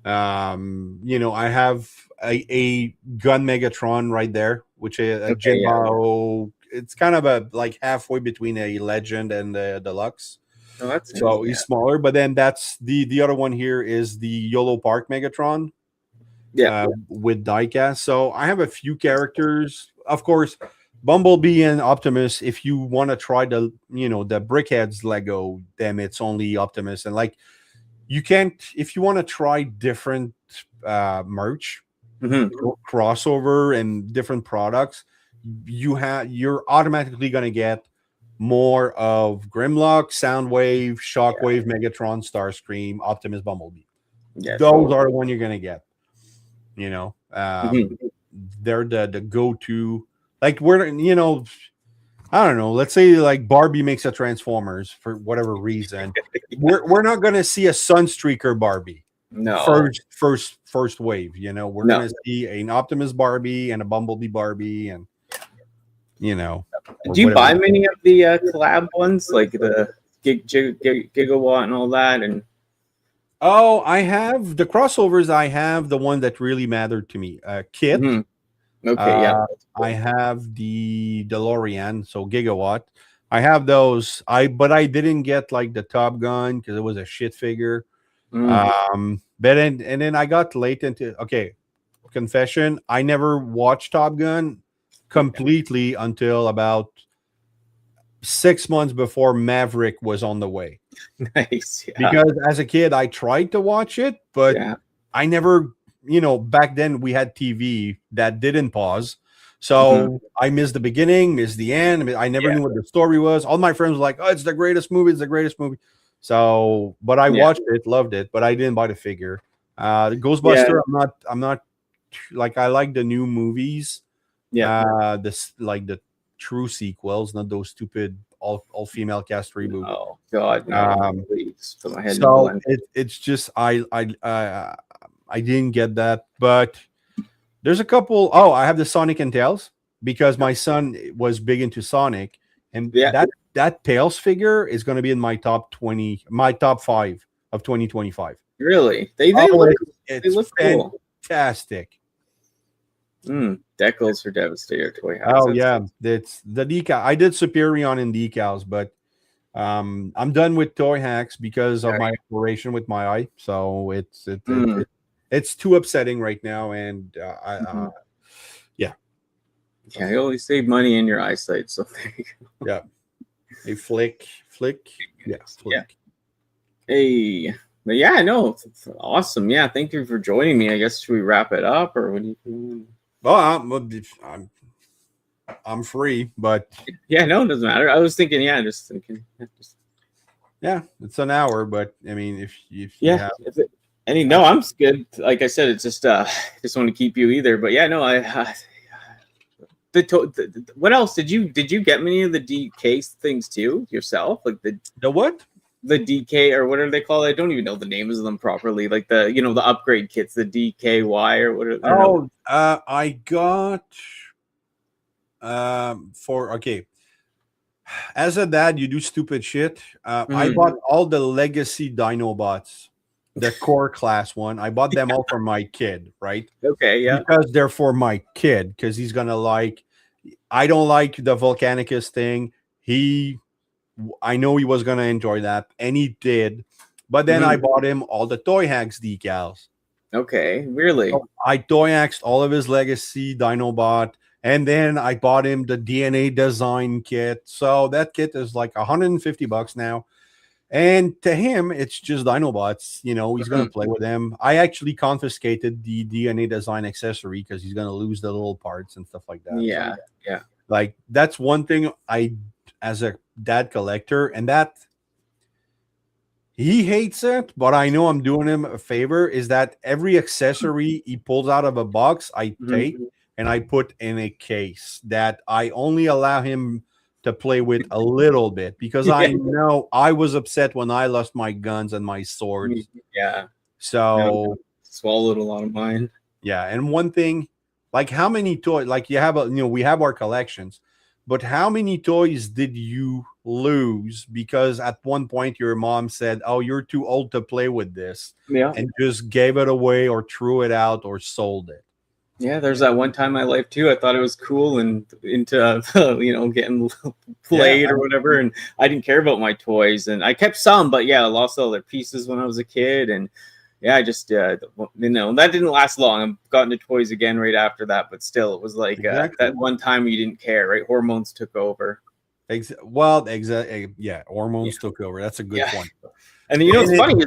I have a Gun Megatron right there, which is a Jinbao. It's kind of a like halfway between a Legend and the Deluxe. Oh, that's So he's smaller, but then that's the other one here is the YOLO Park Megatron. With diecast. So I have a few characters. Of course, Bumblebee and Optimus. If you want to try the Brickheads Lego, then it's only Optimus. And like you can't if you want to try different merch, crossover and different products, you're automatically gonna get more of Grimlock, Soundwave, Shockwave, Megatron, Starscream, Optimus, Bumblebee. Those are the one you're gonna get. They're the go-to. Like we're I don't know. Let's say like Barbie makes a Transformers for whatever reason. we're not gonna see a Sunstreaker Barbie. No. First wave. We're gonna see an Optimus Barbie and a Bumblebee Barbie and. Do you buy many of the collab ones, like the Gigawatt and all that? And I have the crossovers. I have the one that really mattered to me. Kit. Okay, yeah. I have the DeLorean, so Gigawatt. I have those. But I didn't get like the Top Gun because it was a shit figure. But then I got late into confession. I never watched Top Gun completely until about 6 months before Maverick was on the way. Nice. Yeah. Because as a kid, I tried to watch it, but I never, back then we had TV that didn't pause. So I missed the beginning, missed the end. I never knew what the story was. All my friends were like, oh, it's the greatest movie. It's the greatest movie. So, but I watched it, loved it, but I didn't buy the figure. The Ghostbuster, I'm not like, I like the new movies. This like the true sequels, not those stupid all female cast reboot. Oh God, no! Please, put my head so it's just I didn't get that, but there's a couple. Oh, I have the Sonic and Tails because my son was big into Sonic, and that Tails figure is going to be in my top 5 of 2025. Really? They look cool. Fantastic. Decals for Devastator toy house. Oh yeah, it's the decal. I did Superion in decals, but I'm done with toy hacks because of my operation with my eye. So it's too upsetting right now, and you always save money in your eyesight. So yeah, a flick, flick. Hey. But yeah, no, it's awesome. Yeah, thank you for joining me. I guess should we wrap it up or what do you? Well, I'm free, but no, it doesn't matter. I was thinking, it's an hour, but I mean, if you have... I'm good. Like I said, it's just just want to keep you either. But what else did you get many of the DK things too yourself? Like the what? The DK or what are they called? I don't even know the names of them properly. Like the the upgrade kits, the DKY or what? I got as a dad, you do stupid shit. I bought all the legacy Dinobots, the core class one. I bought them all for my kid, right? Okay, yeah. Because they're for my kid, because he's gonna like. I don't like the Volcanicus thing. I know he was gonna enjoy that, and he did. But then I bought him all the Toy Hacks decals. Okay, really? So I toy axed all of his legacy Dinobot, and then I bought him the DNA design kit. So that kit is like $150 now. And to him, it's just Dinobots. You know, he's gonna play with them. I actually confiscated the DNA design accessory because he's gonna lose the little parts and stuff like that. So, Yeah, yeah. like that's one thing I, as a dad collector, and that he hates it, but I know I'm doing him a favor. Is that every accessory he pulls out of a box, I take Mhm. and I put in a case that I only allow him to play with a little bit because I Yeah. know I was upset when I lost my guns and my swords. Yeah. So Swallowed a lot of mine. yeah, and one thing, like how many toys? Like you have a, we have our collections, but how many toys did you lose because at one point your mom said, "Oh, you're too old to play with this," Yeah. and just gave it away or threw it out or sold it? Yeah, there's that one time in my life too. I thought it was cool and into getting played Yeah, or whatever, and I didn't care about my toys, and I kept some, but yeah, I lost all their pieces when I was a kid, and yeah, I just that didn't last long. I've gotten to toys again right after that, but still, it was like exactly. that one time you didn't care, right? Hormones took over. Exactly. Yeah, hormones took over. That's a good point. And you know what's funny is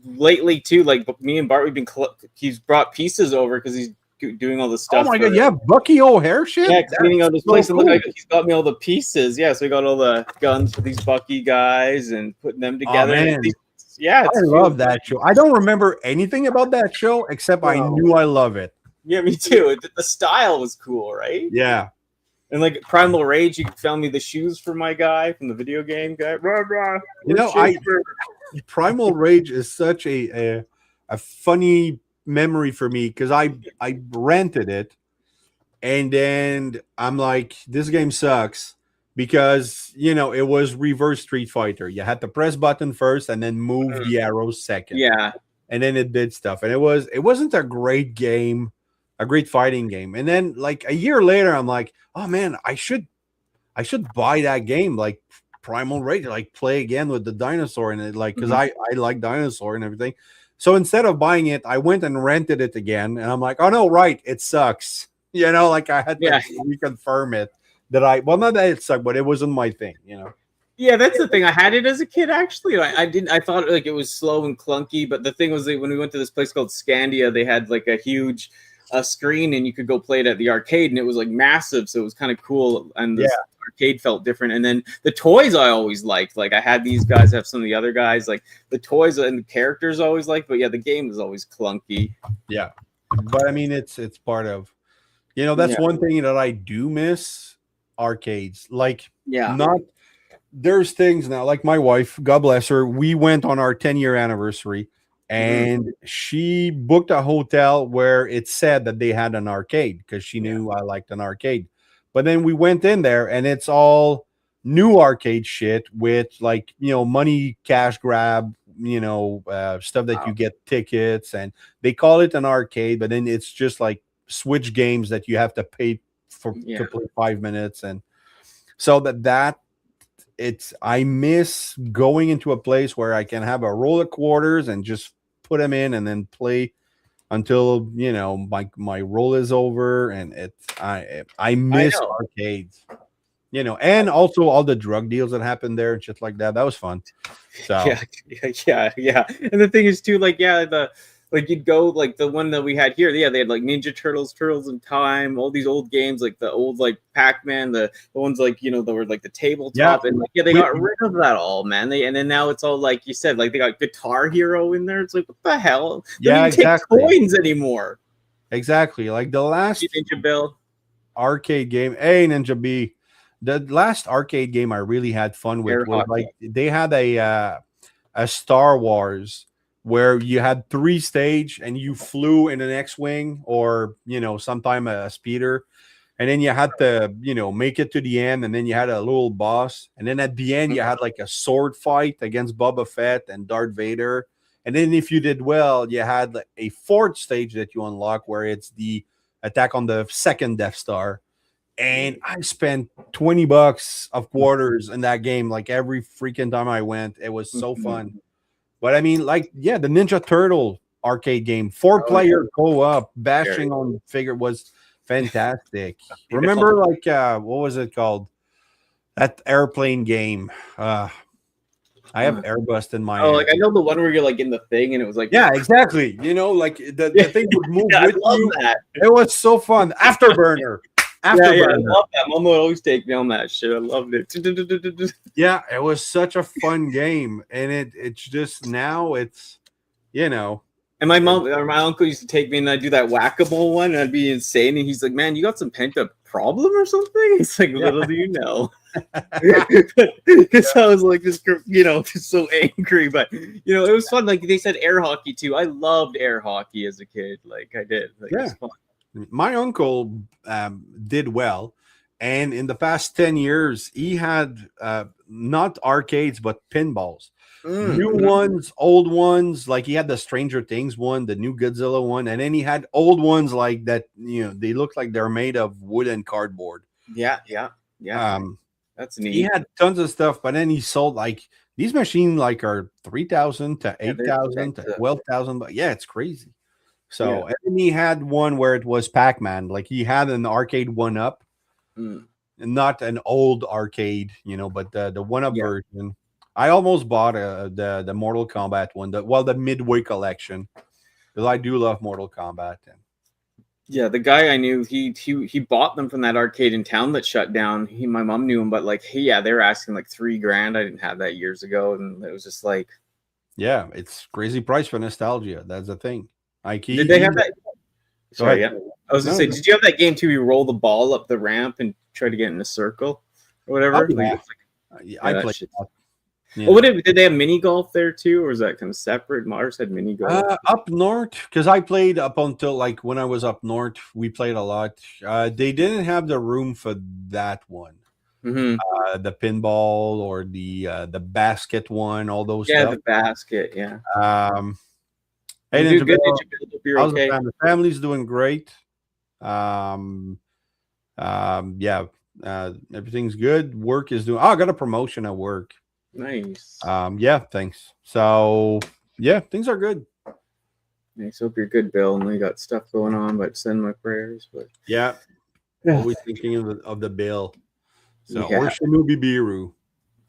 lately too, like me and Bart, we've been he's brought pieces over because he's doing all the stuff. Oh my god, yeah, Bucky O'Hare shit. Yeah, cleaning out this so place. And look, cool. he's got me all the pieces. Yeah, so we got all the guns for these Bucky guys and putting them together. Oh, man. Yeah, I love that show. I don't remember anything about that show except I knew I love it. Yeah, me too. The style was cool, right? Yeah. And like Primal Rage, you found me the shoes for my guy from the video game guy. You know, Primal Rage is such a funny memory for me because I rented it and then I'm like, this game sucks because it was reverse Street Fighter. You had to press button first and then move the arrows second. Yeah. And then it did stuff. And it wasn't a great game, a great fighting game. And then like a year later, I'm like, oh man, I should buy that game, like Primal Rage, like play again with the dinosaur in it, like because I like dinosaur and everything. So instead of buying it, I went and rented it again, and I'm like, oh no, right, it sucks. Like I had to reconfirm it not that it sucked, but it wasn't my thing. Yeah, that's the thing. I had it as a kid, actually. I didn't. I thought like it was slow and clunky, but the thing was that when we went to this place called Scandia, they had like a huge screen, and you could go play it at the arcade, and it was like massive, so it was kind of cool. And the arcade felt different. And then the toys I always liked. Like I had these guys, have some of the other guys. Like the toys and the characters I always liked, but yeah, the game was always clunky. Yeah, but I mean, it's part of. That's one thing that I do miss arcades. Like, there's things now, like my wife, God bless her, we went on our 10-year anniversary and she booked a hotel where it said that they had an arcade because she knew I liked an arcade. But then we went in there and it's all new arcade shit with like, money cash grab, stuff that you get tickets, and they call it an arcade, but then it's just like Switch games that you have to pay for to play 5 minutes. And so I miss going into a place where I can have a roll of quarters and just put them in and then play until my roll is over. And I miss arcades, and also all the drug deals that happened there and shit like that. That was fun. So yeah. And the thing is too, like you'd go like the one that we had here. Yeah, they had like Ninja Turtles, Turtles in Time, all these old games, like the old like Pac-Man, the ones like that were like the tabletop, and they got rid of that all, man. And then now it's all like you said, like they got Guitar Hero in there. It's like what the hell? They don't even take coins anymore. Exactly, like the last Ninja Bill arcade game. Hey, Ninja B, the last arcade game I really had fun with was like they had a Star Wars, where you had 3 stage and you flew in an X-Wing or, sometime a speeder. And then you had to, make it to the end. And then you had a little boss. And then at the end, you had like a sword fight against Boba Fett and Darth Vader. And then if you did well, you had like a 4th stage that you unlock where it's the attack on the 2nd Death Star. And I spent $20 of quarters in that game. Like every freaking time I went, it was so fun. But I mean, like, the Ninja Turtle arcade game. 4-player co-op bashing Very. on figure was fantastic. Remember, like what was it called? That airplane game. I have Airbus in my Oh, hand. like I know the one where you're like in the thing and it was like Yeah, exactly. You know, like the thing would move I with love you. that. It was so fun. Afterburner. Yeah, I Afterburner. love that. Mom would always take me on that shit. I loved it. Yeah, it was such a fun game, and it's just now it's, you know. And my mom or my uncle used to take me and I'd do that whack-a-mole one and I'd be insane. And he's like, man, you got some pent-up problem or something? It's like, little do you know. Because I was like, just, just so angry. But, it was fun. Like they said air hockey too. I loved air hockey as a kid. Like I did. Like, it was fun. My uncle did well. And in the past 10 years, he had not arcades, but pinballs. New ones, old ones, like he had the Stranger Things one, the new Godzilla one, and then he had old ones like that, they look like they're made of wood and cardboard. Yeah. That's neat. He had tons of stuff, but then he sold like these machines like are 3,000 to 8,000 to 12,000. But yeah, it's crazy. So and then he had one where it was Pac-Man, like he had an arcade one up. Not an old arcade, but the one-up version. I almost bought the Mortal Kombat one, the Midway collection, because I do love Mortal Kombat. Yeah, the guy I knew, he bought them from that arcade in town that shut down. My mom knew him, but like, they were asking like $3,000. I didn't have that years ago, and it was just like, yeah, it's crazy price for nostalgia. That's the thing. Like, did they have that? Sorry, yeah. I was gonna say, did you have that game too? You roll the ball up the ramp and try to get in a circle or whatever. I played that. Yeah. Well, did they have mini golf there too, or is that kind of separate? Mars had mini golf up north, because I played up until like when I was up north. We played a lot. They didn't have the room for that one. The pinball or the basket one, all those. Yeah, stuff. the basket. Yeah. Hey, Did you build up? You're okay. The family's doing great. Everything's good. Work is doing. Oh, I got a promotion at work. Nice. Thanks. So things are good. Nice. Hope you're good, Bill. And we got stuff going on, but send my prayers. But always thinking of the Bill. So or Shinobi Biru.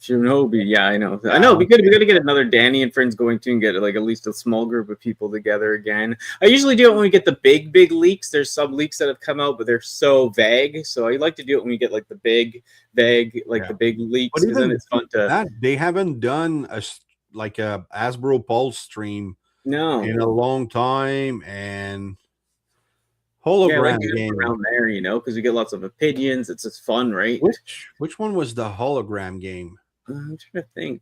Shinobi, yeah, I know. I know. We got to get another Danny and friends going to and get like at least a small group of people together again. I usually do it when we get the big leaks. There's some leaks that have come out, but they're so vague. So I like to do it when we get like the big vague, like the big leaks. Because then it's fun to. They haven't done a Hasbro Pulse stream in a long time, and hologram game around there, because we get lots of opinions. It's just fun, right? Which one was the hologram game? I'm trying to think.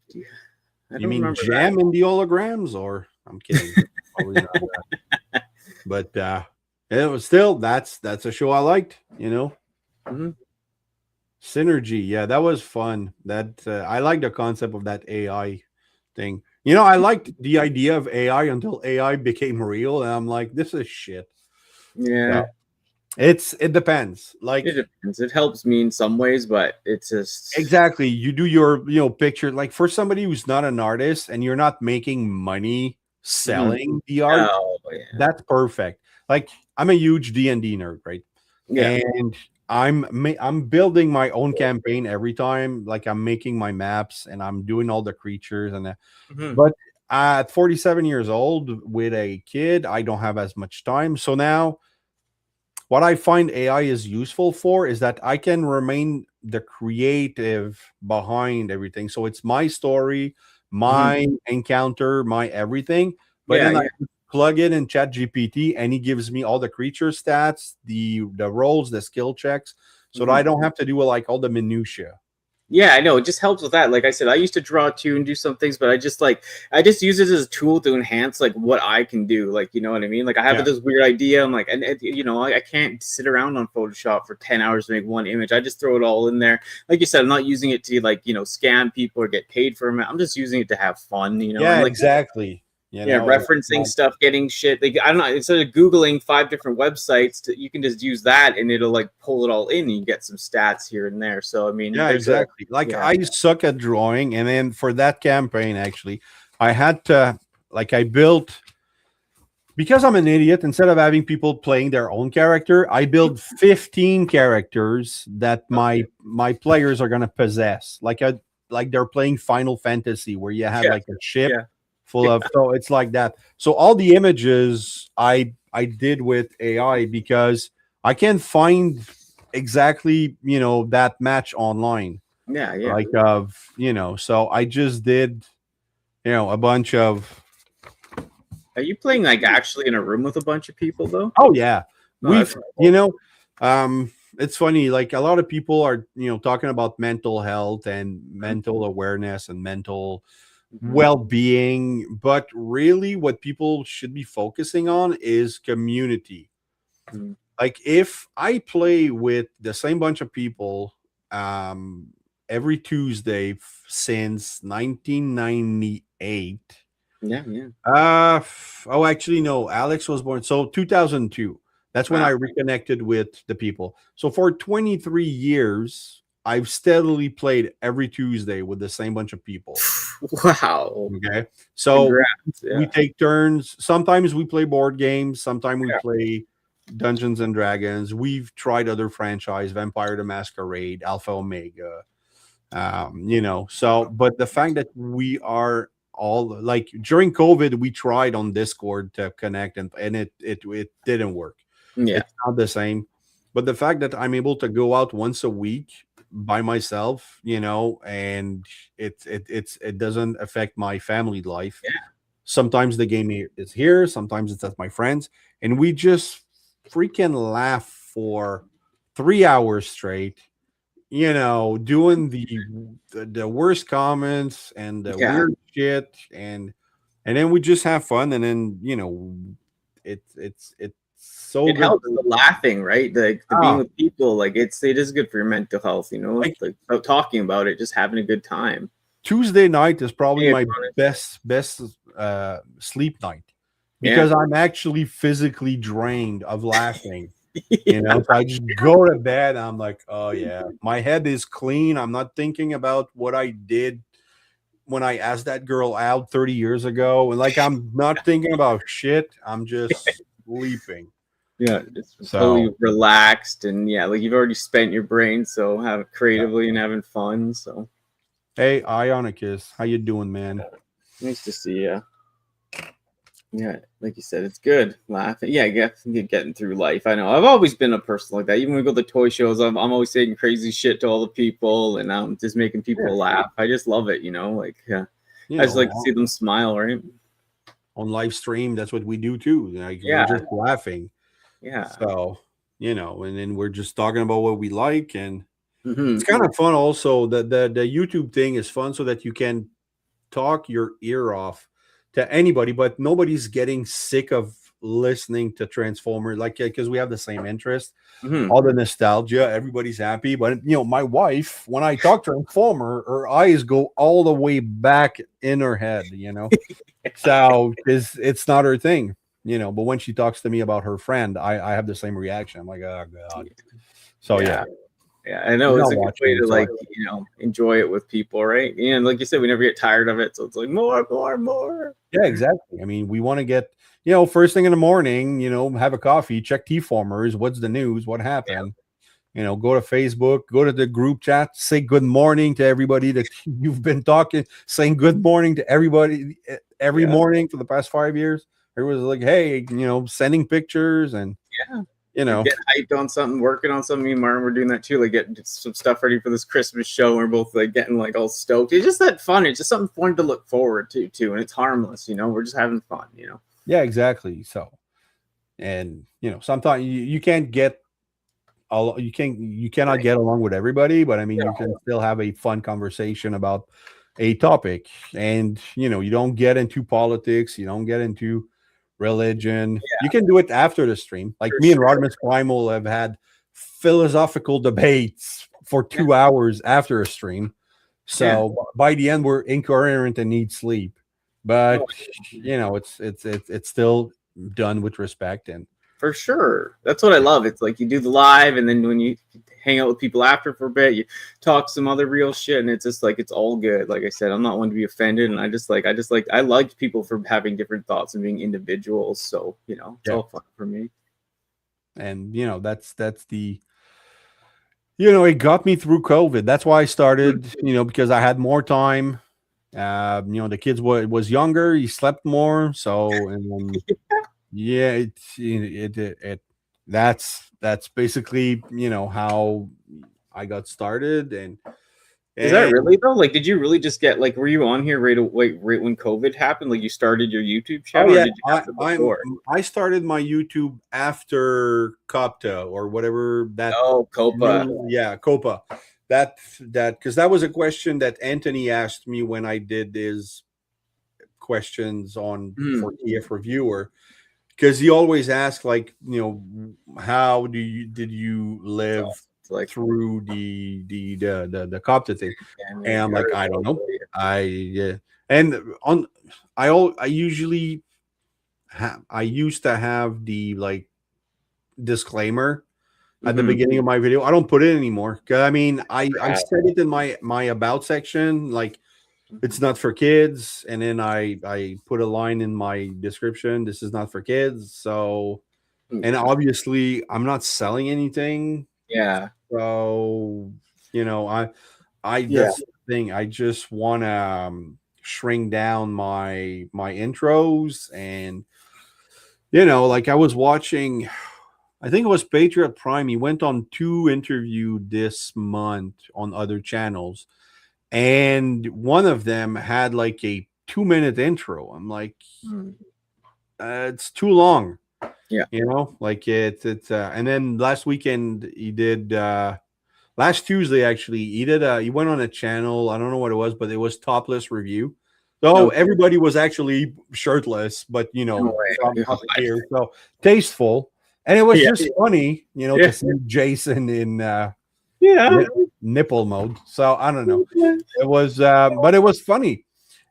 You mean Jam in the holograms, or I'm kidding. But it was still that's a show I liked. Synergy, yeah, that was fun. That I like the concept of that AI thing. I liked the idea of AI until AI became real, and I'm like, this is shit. Yeah. It depends. Like it depends. It helps me in some ways, but it's just exactly. You do your picture, like for somebody who's not an artist and you're not making money selling the art. That's perfect. Like I'm a huge D&D nerd, right? Yeah. And I'm building my own campaign every time. Like I'm making my maps and I'm doing all the creatures and but at 47 years old with a kid, I don't have as much time. So now what I find AI is useful for is that I can remain the creative behind everything. So it's my story, my encounter, my everything. But then I plug it in ChatGPT and he gives me all the creature stats, the rolls, the skill checks, so that I don't have to do like all the minutia. Yeah, I know. It just helps with that. Like I said, I used to draw too and do some things, but I just use it as a tool to enhance like what I can do. Like, you know what I mean? Like I have this weird idea. I'm like, and I can't sit around on Photoshop for 10 hours to make one image. I just throw it all in there. Like you said, I'm not using it to scam people or get paid for them. I'm just using it to have fun, Yeah, and, like, exactly. Referencing stuff, getting shit. Like I don't know. Instead of Googling 5 different websites, you can just use that, and it'll like pull it all in. And you get some stats here and there. So I mean, exactly. I suck at drawing, and then for that campaign, actually, I had to I built because I'm an idiot, instead of having people playing their own character, I build 15 characters that my players are gonna possess. Like they're playing Final Fantasy where you have Yeah. like a ship Yeah. full of, so it's like that. So all the images I did with AI because I can't find exactly, that match online. Yeah. Yeah. Like so I just did, a bunch of. Are you playing like actually in a room with a bunch of people though? Oh yeah, Oh, we've that's cool. it's funny. Like a lot of people are talking about mental health and mental awareness and mental well-being, but really, what people should be focusing on is community. Mhm. Like if I play with the same bunch of people every Tuesday since 1998. Yeah. Yeah. Oh, actually, no. Alex was born so 2002. That's when Wow. I reconnected with the people. So for 23 years, I've steadily played every Tuesday with the same bunch of people. Wow. Okay, so Congrats. we Yeah. take turns. Sometimes we play board games. Sometimes we Yeah. play Dungeons and Dragons. We've tried other franchise, Vampire the Masquerade, Alpha Omega. So but the fact that we are all like during COVID, we tried on Discord to connect and it didn't work. Yeah. It's not the same. But the fact that I'm able to go out once a week by myself, and it doesn't affect my family life. Yeah. Sometimes the game is here, sometimes it's at my friends, and we just freaking laugh for 3 hours straight, doing the worst comments and the Yeah. weird shit, and then we just have fun, and then it's so It good. helps the laughing, right? The being Ah, with people, like it is good for your mental health, like like without talking about it, just having a good time. Tuesday night is probably Hey, my honest. best sleep night Yeah. because I'm actually physically drained of laughing. So I just go to bed. I'm like, oh yeah, my head is clean. I'm not thinking about what I did when I asked that girl out 30 years ago. And like, I'm not thinking about shit. I'm just sleeping. Yeah, just totally So, relaxed and yeah, like you've already spent your brain, so have it yeah. creatively and having fun. So Hey, Ionicus, how you doing, man? nice to see you. Yeah, like you said, it's good laughing. Yeah, getting through life. I know I've always been a person like that. Even when we go to toy shows, I'm always saying crazy shit to all the people, and I'm just making people Yeah. laugh. I just love it, Like, yeah, You I just like to know, see them smile, right? on live stream, that's what we do too. Like, we're Yeah, just laughing. yeah. So, and then we're just talking about what we like, and Hmm. it's kind of fun also. The YouTube thing is fun so that you can talk your ear off to anybody, but nobody's getting sick of listening to Transformers, like, because we have the same interest, Hmm. all the nostalgia, everybody's happy. But my wife, when I talk Transformer, her eyes go all the way back in her head, so it's not her thing, but when she talks to me about her friend, I have the same reaction. I'm like, oh god. So yeah, Yeah, I know you're it's not a good watching way it, to so enjoy it with people, right? And like you said, we never get tired of it, so it's like more, more, more. yeah, exactly. I mean, we want to get, first thing in the morning, have a coffee, check T-formers, what's the news, what happened, go to Facebook, go to the group chat, say good morning to everybody that you've been talking, saying good morning to everybody every Yeah, morning for the past 5 years. Everyone's like, hey, sending pictures and, yeah. you Like know, get hyped on something, working on something. Me and Martin were doing that too, like getting some stuff ready for this Christmas show. We're both like getting like all stoked. It's just that fun. It's just something fun to look forward to too, and it's harmless. We're just having fun. yeah, exactly. So, and, sometimes you can't get you cannot get along with everybody, but I mean, you can still have a fun conversation about a topic, and you don't get into politics, you don't get into religion. You can do it after the stream. Like For me and sure. Rodimus Primal have had philosophical debates for 2 hours after a stream. So by the end, we're incoherent and need sleep. But it's still done with respect. And For sure. That's what I love. It's like you do the live, and then when you hang out with people after for a bit. You talk some other real shit, and it's just like it's all good. Like I said, I'm not one to be offended, and I liked people for having different thoughts and being individuals. So it's all fun for me. And that's the it got me through COVID. That's why I started, because I had more time. The kids was younger, he slept more, so and yeah, that's basically how I got started. And Is that really though? Like, did you really just get like? Were you on here right when COVID happened? Like, you started your YouTube channel? Oh yeah, or did you have it before? I started my YouTube after Copta or whatever that. Oh, Copa. Yeah, Copa. That because that was a question that Anthony asked me when I did his questions on for TF Reviewer, because he always asked like how did you live through the Copta thing, and I'm like, I don't know. I used to have the like disclaimer at the beginning of my video. I don't put it anymore because I said it in my about section, like it's not for kids, and then I put a line in my description, this is not for kids. So, and obviously I'm not selling anything. Yeah. So that's the thing. I just want to shrink down my intros, and like I was watching, I think it was Patriot Prime. He went on 2 interviews this month on other channels, and one of them had like a 2-minute intro. I'm like, it's too long. Yeah, like it's and then last weekend he did. Last Tuesday actually he did. He went on a channel. I don't know what it was, but it was topless review. So everybody was actually shirtless, but so tasteful. And it was just funny, to see Jason in nipple mode. So I don't know. It was, but it was funny,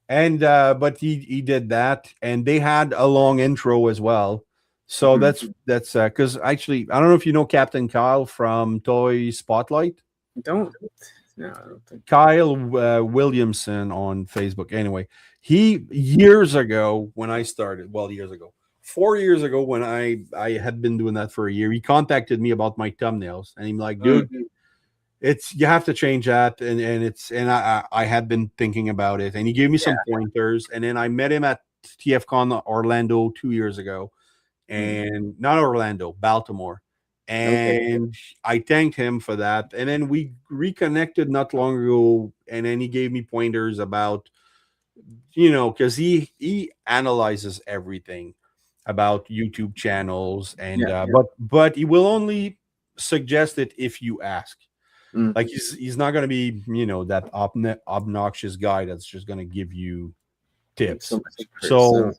and but he did that, and they had a long intro as well. So that's because actually I don't know if you know Captain Kyle from Toy Spotlight. I don't think Kyle Williamson on Facebook. Anyway, he years ago when I started, 4 years ago when I had been doing that for a year, he contacted me about my thumbnails, and he's like, dude, you have to change that, and I had been thinking about it, and he gave me some pointers, and then I met him at TFCon Orlando 2 years ago, and not Orlando, Baltimore, and I thanked him for that, and then we reconnected not long ago, and then he gave me pointers about because he analyzes everything about YouTube channels, and but he will only suggest it if you ask. Like he's not going to be that obnoxious guy that's just going to give you tips. So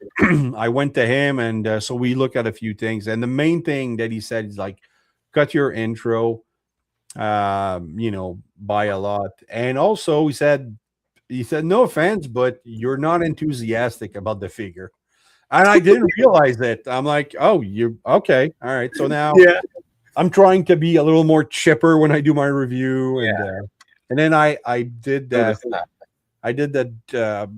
I went to him, and so we look at a few things, and the main thing that he said is like, cut your intro by a lot, and also he said no offense, but you're not enthusiastic about the figure. And I didn't realize it. I'm like, oh, you're okay. All right. So now I'm trying to be a little more chipper when I do my review. And then I did that. I did that.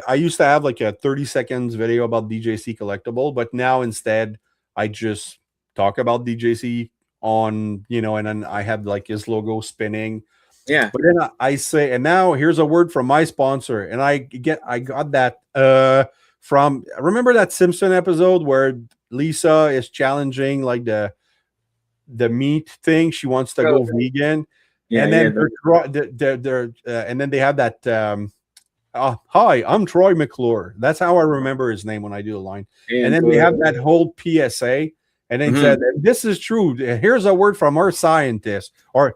I used to have like a 30 seconds video about DJC collectible, but now instead I just talk about DJC on, and then I have like his logo spinning. Yeah. But then I say, and now here's a word from my sponsor. And I got that from, remember that Simpson episode where Lisa is challenging like the meat thing? She wants to go vegan. Yeah, and then and then they have that hi, I'm Troy McClure. That's how I remember his name when I do the line. And then they have that whole PSA, and then said, this is true. Here's a word from our scientist, or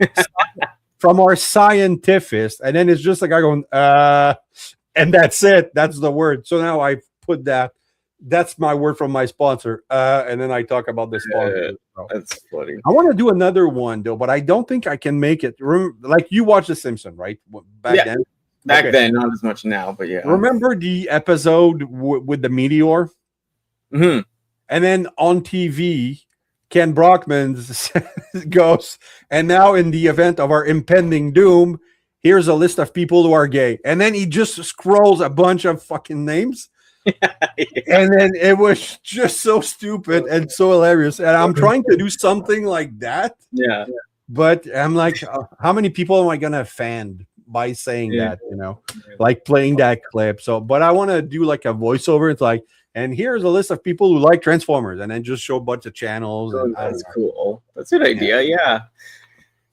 from our scientific, and then it's just like I going, and that's it. That's the word. So now I put that. That's my word from my sponsor, and then I talk about the sponsor. So that's funny. I want to do another one though, but I don't think I can make it. Like you watched The Simpsons, right? Back then. Back then, not as much now, but yeah. Remember the episode with the meteor? Mm-hmm. And then on TV, Ken Brockman goes, and now in the event of our impending doom, here's a list of people who are gay. And then he just scrolls a bunch of fucking names. And then it was just so stupid and so hilarious. And I'm trying to do something like that. Yeah. But I'm like, how many people am I going to offend by saying that, like playing that clip? So, but I want to do like a voiceover. It's like, and here's a list of people who like Transformers, and then just show a bunch of channels. And that's cool. That's a good idea. Yeah.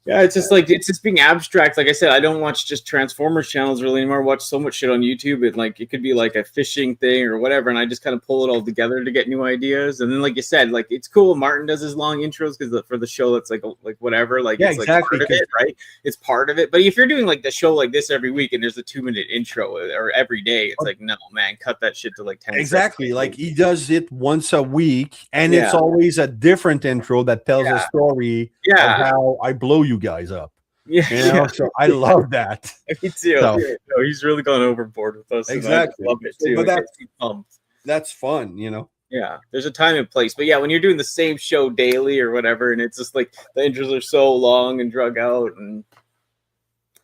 Yeah, it's just like it's just being abstract. Like I said, I don't watch just Transformers channels really anymore. I watch so much shit on YouTube. It could be like a fishing thing or whatever, and I just kind of pull it all together to get new ideas. And then, like you said, like it's cool. Martin does his long intros because for the show, it's like whatever. Like it's exactly. Like part of it, right? It's part of it. But if you're doing like the show like this every week and there's a 2-minute intro or every day, it's like no man, cut that shit to like 10. Exactly. Seconds. Like he does it once a week, and it's always a different intro that tells a story of how I blow you guys up. Yeah, so I love that. Me too. So, no, he's really gone overboard with us. Exactly. I love it too. But that's fun, Yeah, there's a time and place. But yeah, when you're doing the same show daily or whatever, and it's just like the intros are so long and drug out, and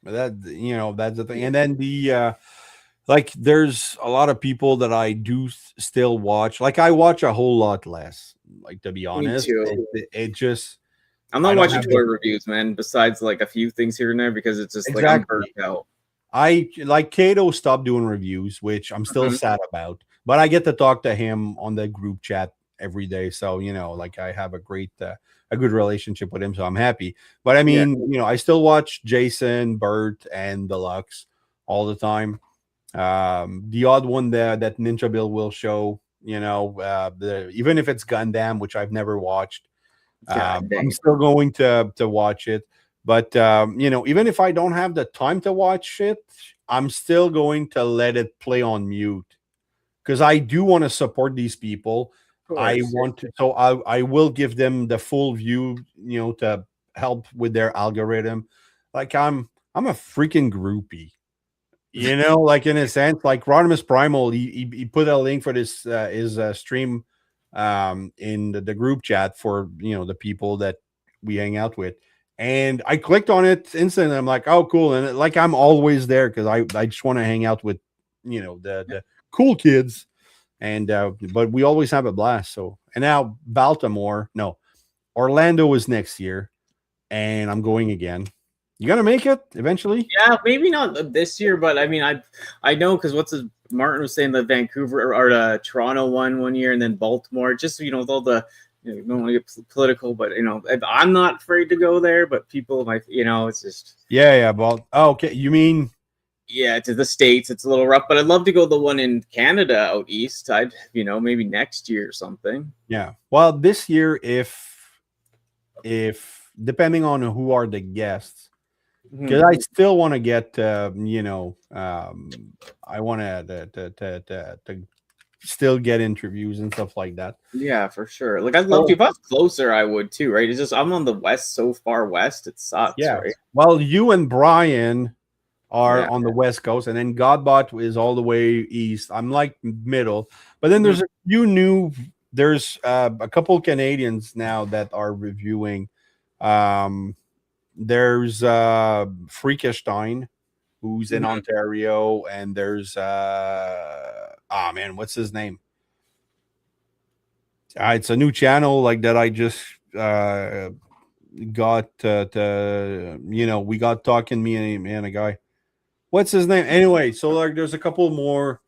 that's the thing. And then the like, there's a lot of people that I do still watch. Like I watch a whole lot less. Like, to be honest, it just. I'm not watching toy reviews, man, besides like a few things here and there because it's just like I'm burnt out. I like Kato stopped doing reviews, which I'm still sad about, but I get to talk to him on the group chat every day. So, like I have a good relationship with him. So I'm happy. But I mean, I still watch Jason, Bert, and Deluxe all the time. The odd one there that Ninja Bill will show, even if it's Gundam, which I've never watched. I'm still going to watch it, but even if I don't have the time to watch it, I'm still going to let it play on mute because I do want to support these people. I want to, so I will give them the full view, to help with their algorithm. Like I'm a freaking groupie, like in a sense. Like Rodimus Primal, he put a link for this his stream in the group chat for the people that we hang out with, and I clicked on it instantly. I'm like, oh cool, and like I'm always there because I just want to hang out with the cool kids, and but we always have a blast. So, and now Orlando is next year, and I'm going again. You gonna make it eventually? Yeah, maybe not this year, but I mean, I know because Martin was saying the Vancouver or the Toronto one year, and then Baltimore. Just with all the you don't want to get political, but I'm not afraid to go there. But people might, it's just Well, okay, you mean to the States, it's a little rough. But I'd love to go the one in Canada out east. I'd maybe next year or something. Yeah, well, this year if depending on who are the guests. Because I still want to get, I want to still get interviews and stuff like that. Yeah, for sure. Like I'd love to. If I was closer, I would too. Right? It's just I'm on the west, so far west, it sucks. Yeah. Right? Well, you and Brian are on the west coast, and then Godbot is all the way east. I'm like middle, but then there's a few there's a couple Canadians now that are reviewing. There's Freakestein, who's in Ontario, and there's what's his name? It's a new channel like that. I just got we got talking, me and a guy. What's his name? Anyway, so like there's a couple more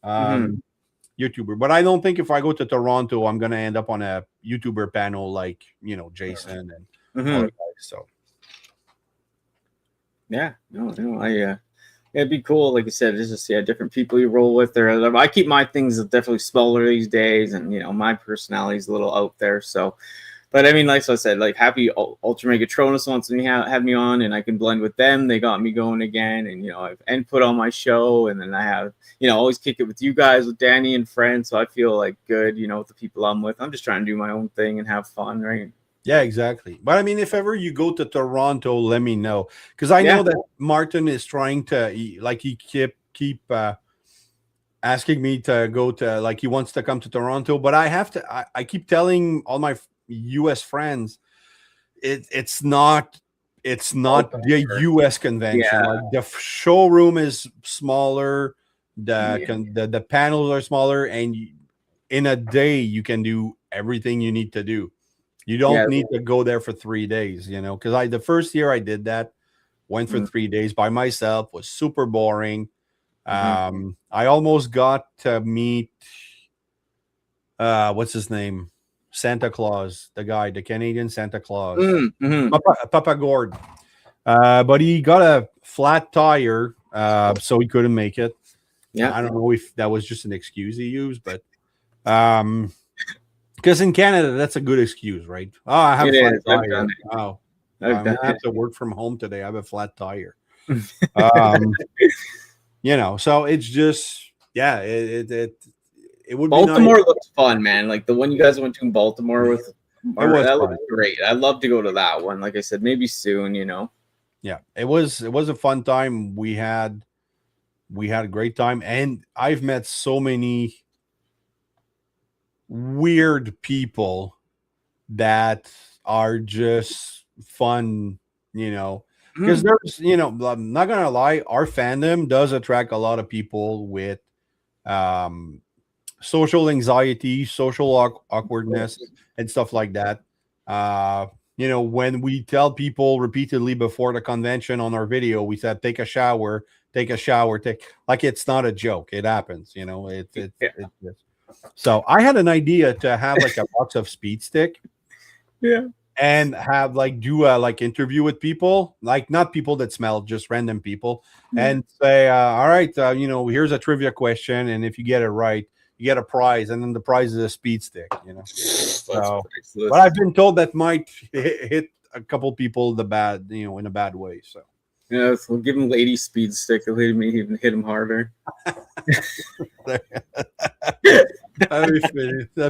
YouTuber, but I don't think if I go to Toronto, I'm gonna end up on a YouTuber panel like Jason and all the guys. So. Yeah, it'd be cool. Like I said, it's just different people you roll with. There, I keep my things definitely smaller these days, and my personality is a little out there. So, but I mean, like I said, like happy Ultra Megatronus wants me have me on, and I can blend with them. They got me going again, and I've input on my show, and then I have always kick it with you guys, with Danny and friends. So I feel like good, with the people I'm with. I'm just trying to do my own thing and have fun, right? Yeah, exactly. But I mean, if ever you go to Toronto, let me know, because I know that Martin is trying to he keep asking me to go to, like, he wants to come to Toronto, but I have to. I keep telling all my U.S. friends, it's not the U.S. convention. Yeah. Like the showroom is smaller, the panels are smaller, and in a day you can do everything you need to do. You don't need to go there for 3 days, because the first year I did that, went for 3 days by myself, was super boring. I almost got to meet what's his name? Santa Claus, the Canadian Santa Claus. Papa Gord. But he got a flat tire, so he couldn't make it. Yeah. I don't know if that was just an excuse he used, but because in Canada, that's a good excuse, right? Oh, I have a flat tire. Oh, I'm gonna have to work from home today. I have a flat tire. So it's just, it would Baltimore be nice. looked fun, man. Like the one you guys went to in Baltimore with that looked great. I'd love to go to that one. Like I said, maybe soon, Yeah, it was a fun time. We had a great time, and I've met so many weird people that are just fun, because there's, I'm not gonna lie, our fandom does attract a lot of people with social anxiety, social awkwardness, and stuff like that. When we tell people repeatedly before the convention on our video, we said, take a shower, like it's not a joke. It happens, So I had an idea to have like a box of Speed Stick. Yeah. And have do a interview with people, like not people that smell, just random people, and say, all right, here's a trivia question, and if you get it right, you get a prize, and then the prize is a Speed Stick, So, but I've been told that might hit a couple people in a bad way. So yeah, we'll give him Lady Speed Stick. It'll hit him harder. That'd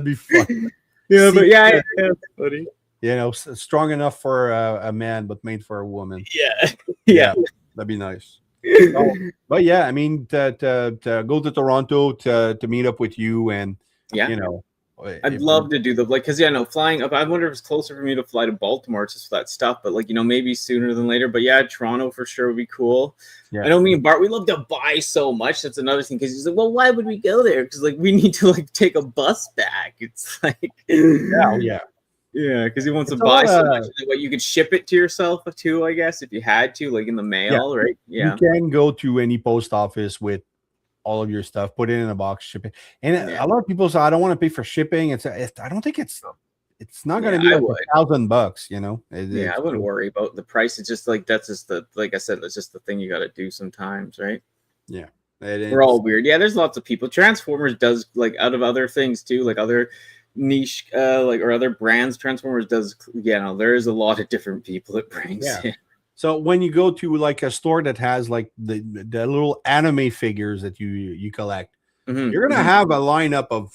be fun. Yeah, but it's funny. Strong enough for a man, but made for a woman. Yeah, that'd be nice. But yeah, I mean, to go to Toronto to meet up with you, and I'd love to do because flying up. I wonder if it's closer for me to fly to Baltimore just for that stuff, but maybe sooner than later. But yeah, Toronto for sure would be cool. Yeah. I know me and Bart, we love to buy so much. That's another thing, because he's like, well, why would we go there? Because we need to take a bus back. It's like yeah, because he wants to buy so much. You could ship it to yourself too, I guess, if you had to, in the mail, right? Yeah. You can go to any post office with all of your stuff, put it in a box, ship it. And a lot of people say, I don't want to pay for shipping. I don't think it's not going to be $1,000, I wouldn't worry about the price. It's just that's just like I said, that's just the thing you got to do sometimes, right? Yeah. We're all weird. Yeah, there's lots of people. Transformers does out of other things too, other niche or other brands. Transformers does there is a lot of different people it brings. So when you go to a store that has the little anime figures that you collect, you're gonna have a lineup of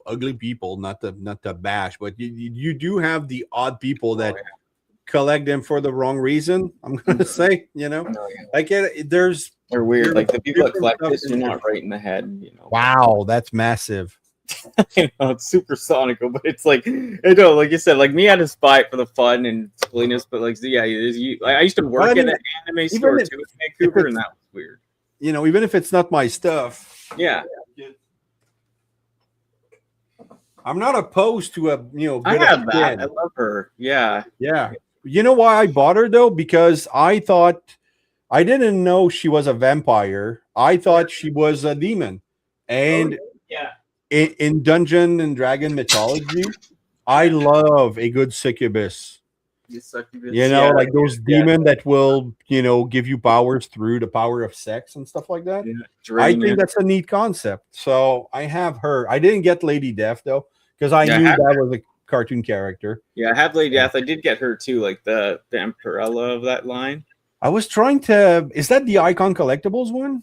ugly people, not to bash, but you do have the odd people that collect them for the wrong reason. I'm gonna say, there's they're weird. The people that collect this, you're not right in the head. Wow, that's massive. It's super sonical, but it's like you said, me, I just buy it for the fun and silliness, but I used to work at an anime store too in Vancouver, and that was weird. Even if it's not my stuff, I'm not opposed to a I have that. I love her. Yeah. You know why I bought her though? Because I didn't know she was a vampire. I thought she was a demon, and in Dungeon and Dragon mythology, I love a good succubus. Those demons that will, give you powers through the power of sex and stuff like that. I think that's a neat concept. So I have her. I didn't get Lady Death though, because I knew that was a cartoon character. Yeah, I have Lady Death. I did get her too, the Emperella of that line. I was trying to. Is that the Icon Collectibles one?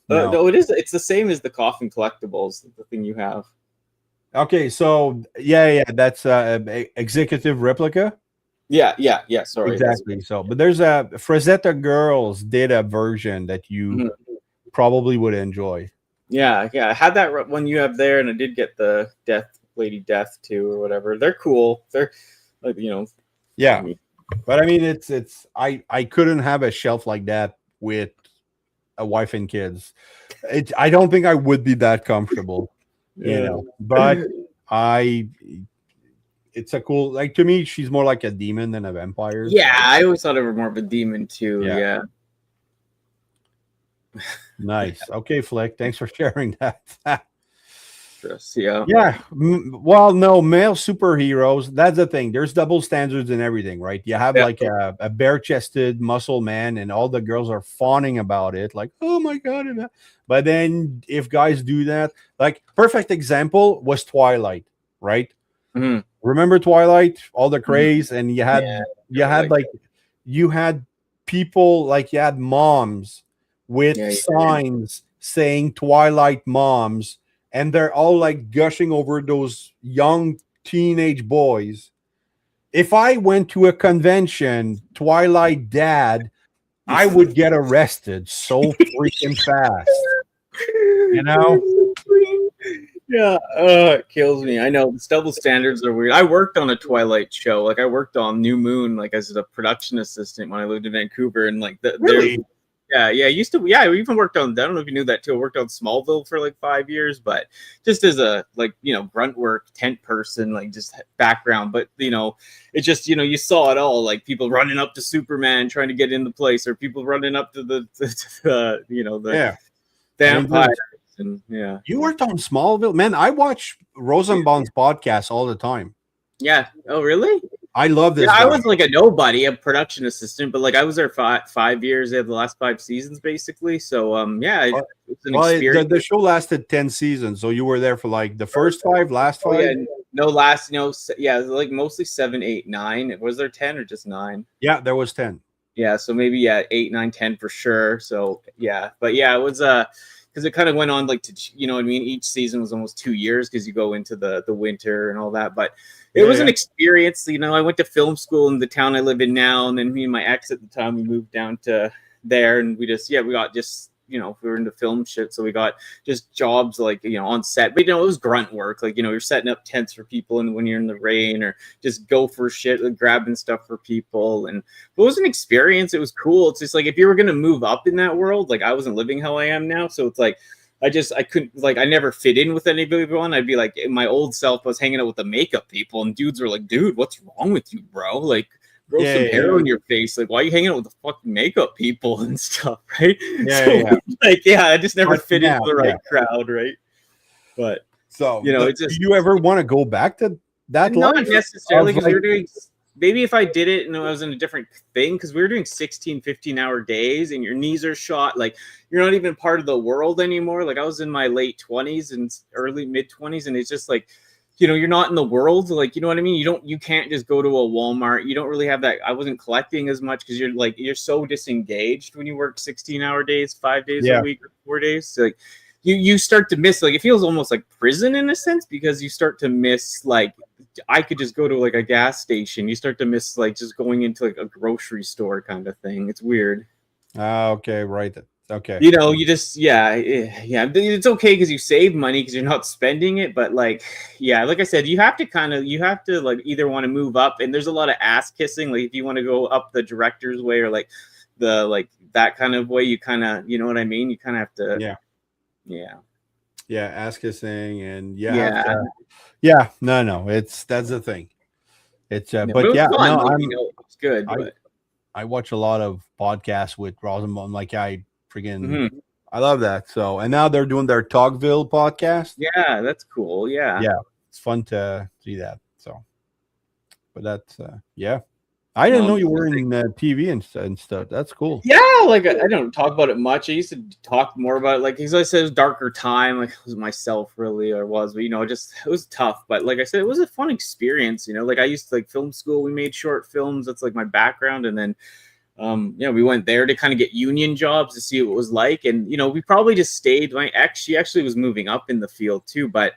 No, it is. It's the same as the Coffin Collectibles, the thing you have. Okay, so that's executive replica. Yeah. Sorry, exactly. So, but there's a Frazetta Girls did a version that you probably would enjoy. Yeah. I had that one you have there, and I did get the Death Lady Death too, or whatever. They're cool. They're like, Yeah, but I mean, it's I couldn't have a shelf like that with a wife and kids. I don't think I would be that comfortable, But I, it's a cool, like, to me, she's more like a demon than a vampire. Yeah, I always thought of her more of a demon too. Yeah. Nice. Okay, Flick. Thanks for sharing that. Yeah. Yeah. Well, no, male superheroes. That's the thing. There's double standards in everything, right? You have like a bare-chested muscle man, and all the girls are fawning about it, like, oh my god. But then if guys do that, like, perfect example was Twilight, right? Mm-hmm. Remember Twilight? All the craze, and you had you had people, like, you had moms with signs saying Twilight moms. And they're all like gushing over those young teenage boys. If I went to a convention, Twilight dad, I would get arrested so freaking fast. Yeah, it kills me. I know double standards are weird. I worked on a Twilight show. Like, I worked on New Moon, like, as a production assistant when I lived in Vancouver, and like really? Yeah, I used to. Yeah, we even worked on. I don't know if you knew that too. I worked on Smallville for like 5 years, but just as a grunt work, tent person, like just background. But it just you saw it all, like people running up to Superman trying to get in the place, or people running up to the vampires. And you worked on Smallville, man. I watch Rosenbaum's podcast all the time. Yeah. Oh, really? I love this. I was like a nobody, a production assistant, but like I was there 5 years. They had the last 5 seasons basically. So it's an experience. The show lasted 10 seasons, so you were there for like the first 5, last 5. Like mostly 7, 8, 9. Was there 10 or just 9? Yeah, there was 10. Yeah, so maybe 8, 9, 10 for sure. So but it was because it kind of went on like to each season was almost 2 years because you go into the winter and all that, but it was an experience. I went to film school in the town I live in now, and then me and my ex at the time, we moved down to there, and we got we were into film shit, so we got just jobs like on set, but it was grunt work, like you're setting up tents for people, and when you're in the rain, or just go for shit, like grabbing stuff for people, and it was an experience. It was cool. It's just like if you were gonna move up in that world, like I wasn't living how I am now, so it's like I couldn't, like, I never fit in with anybody. I'd be like, my old self was hanging out with the makeup people, and dudes were like, dude, what's wrong with you, bro? Like, grow some hair on your face. Like, why are you hanging out with the fucking makeup people and stuff, right? I just never fit into the right crowd, right? But, it's just, do you ever want to go back to that? Not necessarily, because we were doing, maybe if I did it and I was in a different thing, because we were doing 16, 15-hour days, and your knees are shot. Like, you're not even part of the world anymore. Like, I was in my late 20s and early mid 20s, and it's just like, you're not in the world. Like, you know what I mean? You can't just go to a Walmart. You don't really have that. I wasn't collecting as much because you're so disengaged when you work 16-hour days, 5 days a week, or 4 days. So, like, you start to miss, like, it feels almost like prison in a sense, because you start to miss, like, I could just go to like a gas station. You start to miss like just going into like a grocery store kind of thing. It's weird. Okay, right. Okay. You just it's okay because you save money because you're not spending it. But like I said, you have to like either want to move up, and there's a lot of ass kissing. Like if you want to go up the director's way, or like the that kind of way, you kind of what I mean. You kind of have to ass kissing, and no, that's the thing. It's it's good. I watch a lot of podcasts with Rosenbaum. Like, I freaking I love that. So, and now they're doing their Togville podcast. Yeah, that's cool. Yeah, it's fun to see that. So, but that's I didn't know you were in TV and stuff. That's cool. Yeah, like I don't talk about it much. I used to talk more about it, like, because I said it was darker time, like it was myself really, or was, but just it was tough. But like I said, it was a fun experience. Like I used to like film school. We made short films. That's like my background, and then we went there to kind of get union jobs to see what it was like, and we probably just stayed. My ex, she actually was moving up in the field too, but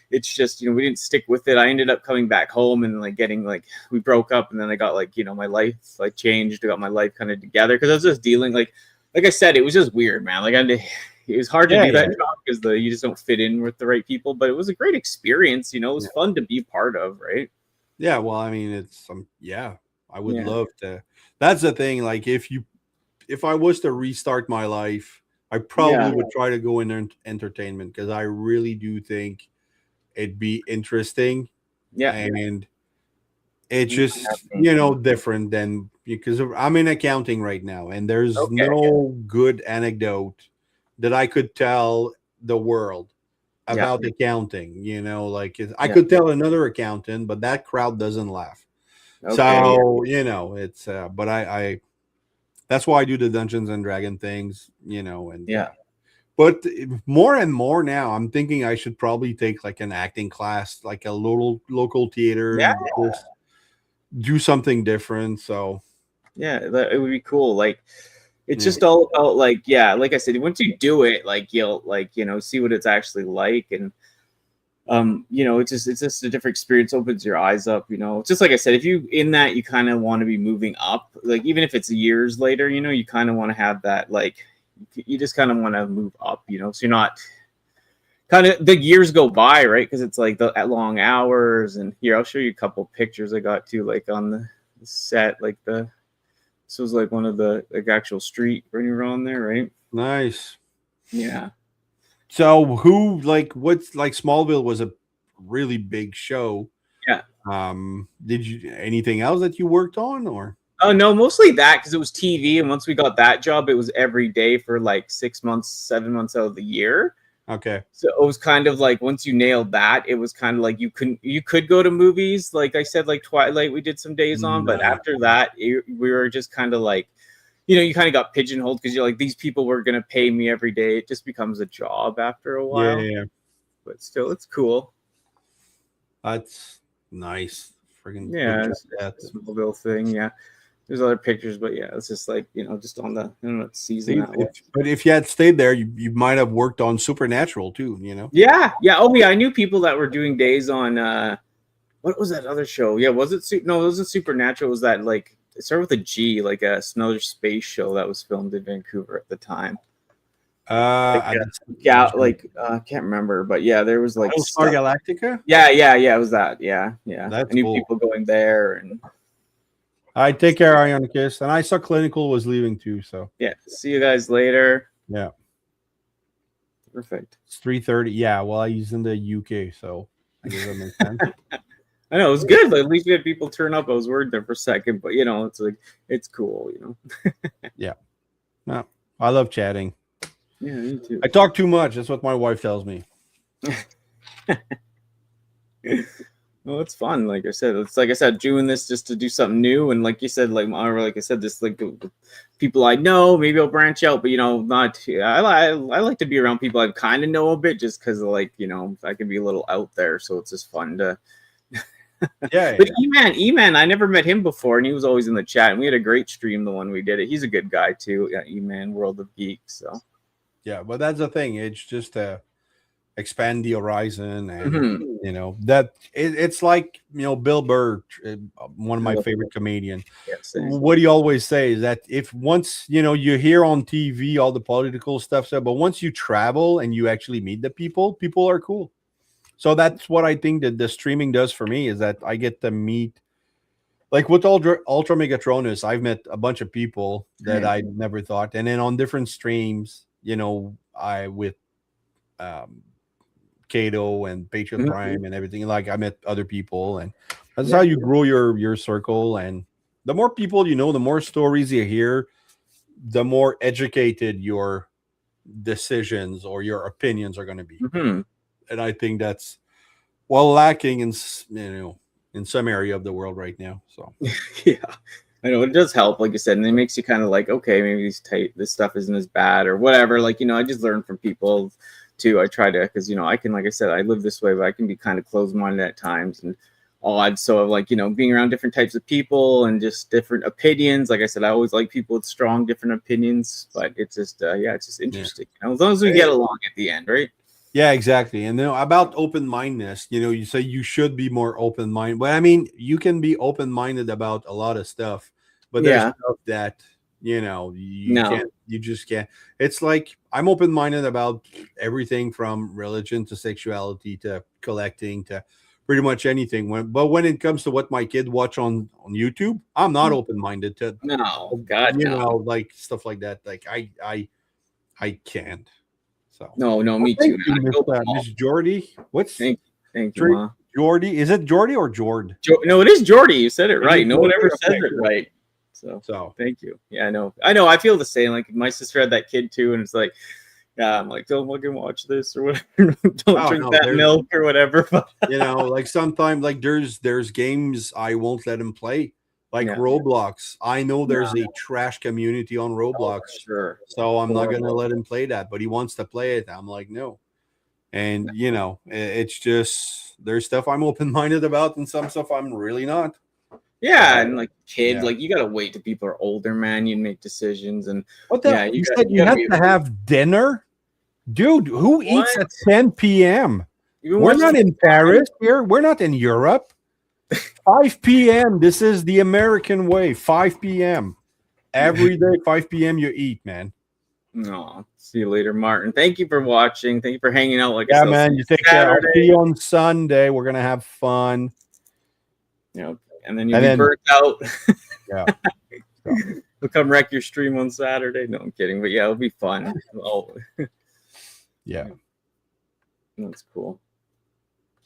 it's just, we didn't stick with it. I ended up coming back home and like getting we broke up, and then I got my life changed. I got my life kind of together because I was just dealing like I said, it was just weird, man. Like it was hard to Yeah, do that yeah. job because you just don't fit in with the right people. But it was a great experience. You know, it was fun to be part of, right? Yeah, well, I mean, it's yeah, I would Yeah. love to. That's the thing. Like, if I was to restart my life, I probably Yeah. would try to go in entertainment because I really do think it'd be interesting Yeah. and it's Mm, just different than because I'm in accounting right now and there's Okay. no good anecdote that I could tell the world Yeah. about accounting. Like I Yeah. could tell another accountant, but that crowd doesn't laugh. Okay. So it's but I that's why I do the Dungeons and Dragon things, and Yeah. but more and more now, I'm thinking I should probably take like an acting class, like a local theater, Yeah. and just do something different. So Yeah. It would be cool. Like, it's yeah, just all about like, yeah, like I said, once you do it, like you'll see what it's actually like, and it's just a different experience. Opens your eyes up. Just like I said, if you in that, you kind of want to be moving up, like even if it's years later, you kind of want to have that, like you just kind of want to move up, so you're not kind of the years go by, right? Because it's like the long hours. And here, I'll show you a couple pictures I got too, like on the set, like this was like one of the like actual street when you were on there, right? nice. Yeah. So what's like Smallville was a really big show. Yeah. Did you anything else that you worked on or? Oh no, mostly that because it was TV, and once we got that job, it was every day for like 6 months, 7 months out of the year. Okay. So it was kind of like once you nailed that, it was kind of like you could go to movies, like I said, like Twilight, we did some days on, but after that, we were just kind of like, you kind of got pigeonholed because you're like, these people were gonna pay me every day. It just becomes a job after a while. Yeah. But still, it's cool. That's nice. Friggin' Yeah, that Smallville thing. Yeah, there's other pictures, but yeah, it's just like just on the season that was. But if you had stayed there, you might have worked on Supernatural too. Yeah. Oh yeah, I knew people that were doing days on what was that other show? Yeah, was it no, it wasn't Supernatural. It was that like it started with a G, like another space show that was filmed in Vancouver at the time. I can't remember, but yeah, there was like Star Galactica. Yeah, it was that. Yeah. That's I knew cool. people going there, and I take care, Ionicus, and I saw Clinical was leaving too. So yeah, see you guys later. Yeah, perfect. It's 3:30. Yeah, well, he's in the UK, so I guess that makes sense. I know it was good. Like, at least we had people turn up. I was worried there for a second, but it's like it's cool, Yeah, no, I love chatting. Yeah, me too. I talk too much. That's what my wife tells me. Well, it's fun. Like I said, doing this just to do something new, and like you said, like I said, this like the people I know. Maybe I'll branch out, but not. I like to be around people I kind of know a bit, just because like I can be a little out there, so it's just fun to. Yeah. But E-Man, I never met him before, and he was always in the chat, and we had a great stream the one we did it. He's a good guy too. Yeah, E-Man, World of Geeks. So. Yeah, but that's the thing. It's just to expand the horizon, and that it's like Bill Burr, one of my favorite comedians. What he always say is that if once you hear on TV all the political stuff, but once you travel and you actually meet the people are cool. So that's what I think that the streaming does for me is that I get to meet. Like with Ultra Megatronus, I've met a bunch of people that I never thought, and then on different streams. I with Kato and Patriot Prime and everything. Like I met other people, and that's how you grow your circle. And the more people the more stories you hear, the more educated your decisions or your opinions are going to be. And I think that's lacking in in some area of the world right now. So yeah. I know it does help, like you said, and it makes you kind of like, okay, maybe this stuff isn't as bad or whatever. Like, I just learn from people too. I try to, because, I can, like I said, I live this way, but I can be kind of closed-minded at times and odd. So like, being around different types of people and just different opinions. Like I said, I always like people with strong, different opinions, but it's just, it's just interesting. As long as we get along at the end, right? Yeah, exactly. And about open-mindedness, you say you should be more open-minded. But I mean, you can be open-minded about a lot of stuff, but there's stuff that, You know, you No. can't. You just can't. It's like I'm open-minded about everything from religion to sexuality to collecting to pretty much anything. But when it comes to what my kid watch on YouTube, I'm not open-minded to. No, God, you no. know, like stuff like that. Like I can't. So No, me thank too. you, Man. I go Miss Jordy. What's Thank you, Jordy? Ma. Jordy? Is it Jordy or Jord? No, it is Jordy. You said it right. is No one Jordy? ever says Okay, it cool. right. So So thank you. Yeah, I know. I feel the same. Like my sister had that kid too, and it's like, yeah, I'm like, don't fucking watch this or whatever. Don't drink that there's- milk or whatever. you know, like sometimes like there's games I won't let him play, like Yeah. Roblox. I know there's a trash community on Roblox, Sure. so I'm not gonna Horrible. let him play that. But he wants to play it. I'm like, no. And you know, it's just there's stuff I'm open-minded about, and some stuff I'm really not. Yeah, and like kids, Yeah. like you gotta wait till people are older, man. You make decisions, and What the? Yeah, you you said you gotta had be- to have dinner, dude. Who eats What? at 10 p.m.? Even We're watch not the- in Paris here. We're not in Europe. 5 p.m. This is the American way. 5 p.m. Every day, 5 p.m. you eat, man. No, see you later, Martin. Thank you for watching. Thank you for hanging out. Like I Yeah, said, man. You take care. I'll Saturday. see you on Sunday. We're gonna have fun. You know, and then you'll And be then- burnt out. Yeah. We'll come wreck your stream on Saturday. No, I'm kidding, but yeah, it'll be fun. Oh, Yeah. that's cool.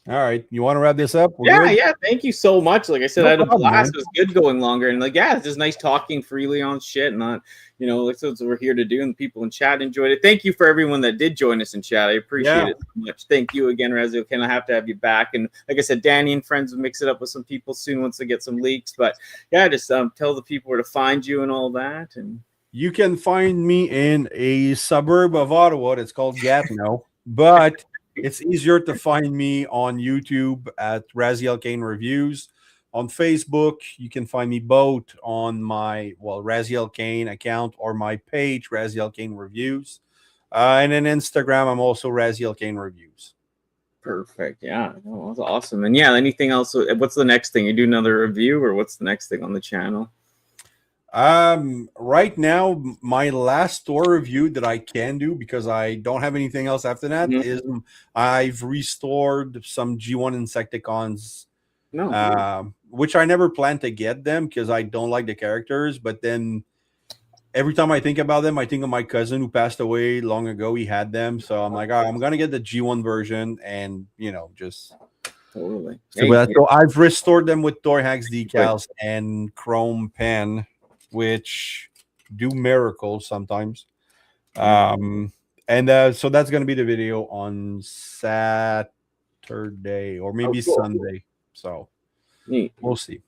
All right. You want to wrap this up? We're Yeah, good? yeah. Thank you so much. Like I said, No I had a problem, blast. man. It was good going longer, and like, yeah, it's just nice talking freely on shit, and not, you know, that's what we're here to do. And people in chat enjoyed it. Thank you for everyone that did join us in chat. I appreciate Yeah. it so much. Thank you again, Razyel Kayne. I have to have you back. And like I said, Danny and friends will mix it up with some people soon once they get some leaks. But yeah, just tell the people where to find you and all that. And You can find me in a suburb of Ottawa. It's called Gatineau, but it's easier to find me on YouTube at Razyel Kayne Reviews. On Facebook, you can find me both on my Razyel Kayne account or my page, Razyel Kayne Reviews. And then Instagram, I'm also Razyel Kayne Reviews. perfect. Yeah, no, that's awesome. And yeah, anything else? What's the next thing? You do another review, or what's the next thing on the channel? Right now, my last store review that I can do, because I don't have anything else after that, Mhm. is I've restored some G1 Insecticons, No, which I never planned to get them because I don't like the characters. But then every time I think about them, I think of my cousin who passed away long ago. He had them, so I'm like, I'm gonna get the G1 version, and you know, just totally. so, Hey, so I've restored them with Torhax decals and chrome pen, which do miracles sometimes. And so that's going to be the video on Saturday or maybe cool. Sunday. So neat. we'll see.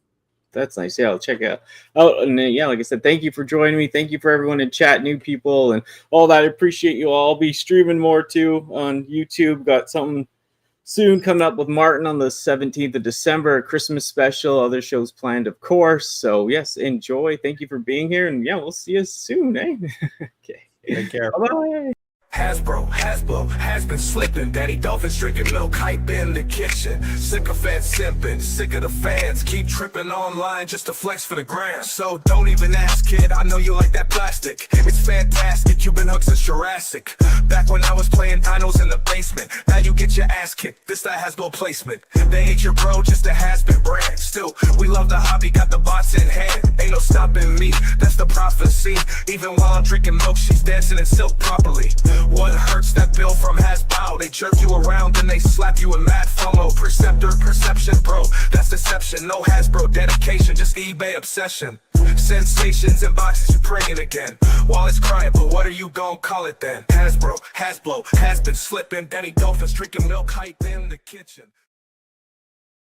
That's nice. Yeah, I'll check it out. Oh, and yeah, like I said, thank you for joining me. Thank you for everyone in chat, new people, and all that. I appreciate you all. I'll be streaming more too on YouTube. Got something soon coming up with Martin on the 17th of December, a Christmas special. Other shows planned, of course. So yes, enjoy. Thank you for being here, and yeah, we'll see you soon, eh? Okay. Take care. Bye-bye. Hasbro has been slipping. Danni Dolphin drinking milk, hype in the kitchen. Sycophants simping, sick of the fans. Keep tripping online just to flex for the gram. So don't even ask, kid. I know you like that plastic. It's fantastic. You've been hooked since Jurassic. Back when I was playing dinos in the basement. Now you get your ass kicked. This that Hasbro placement. They ain't your bro, just a has-been brand. Still, we love the hobby, got the bots in hand. Ain't no stopping me. That's the prophecy. Even while I'm drinking milk, she's dancing in silk properly. What hurts? That bill from Hasbro. They jerk you around and they slap you in mad FOMO. Perceptor, perception, bro. That's deception. No Hasbro dedication, just eBay obsession. Sensations in boxes, you praying again. While it's crying, but what are you gon' call it then? Hasbro has been slipping. Danni Dolphin drinking milk, hype in the kitchen.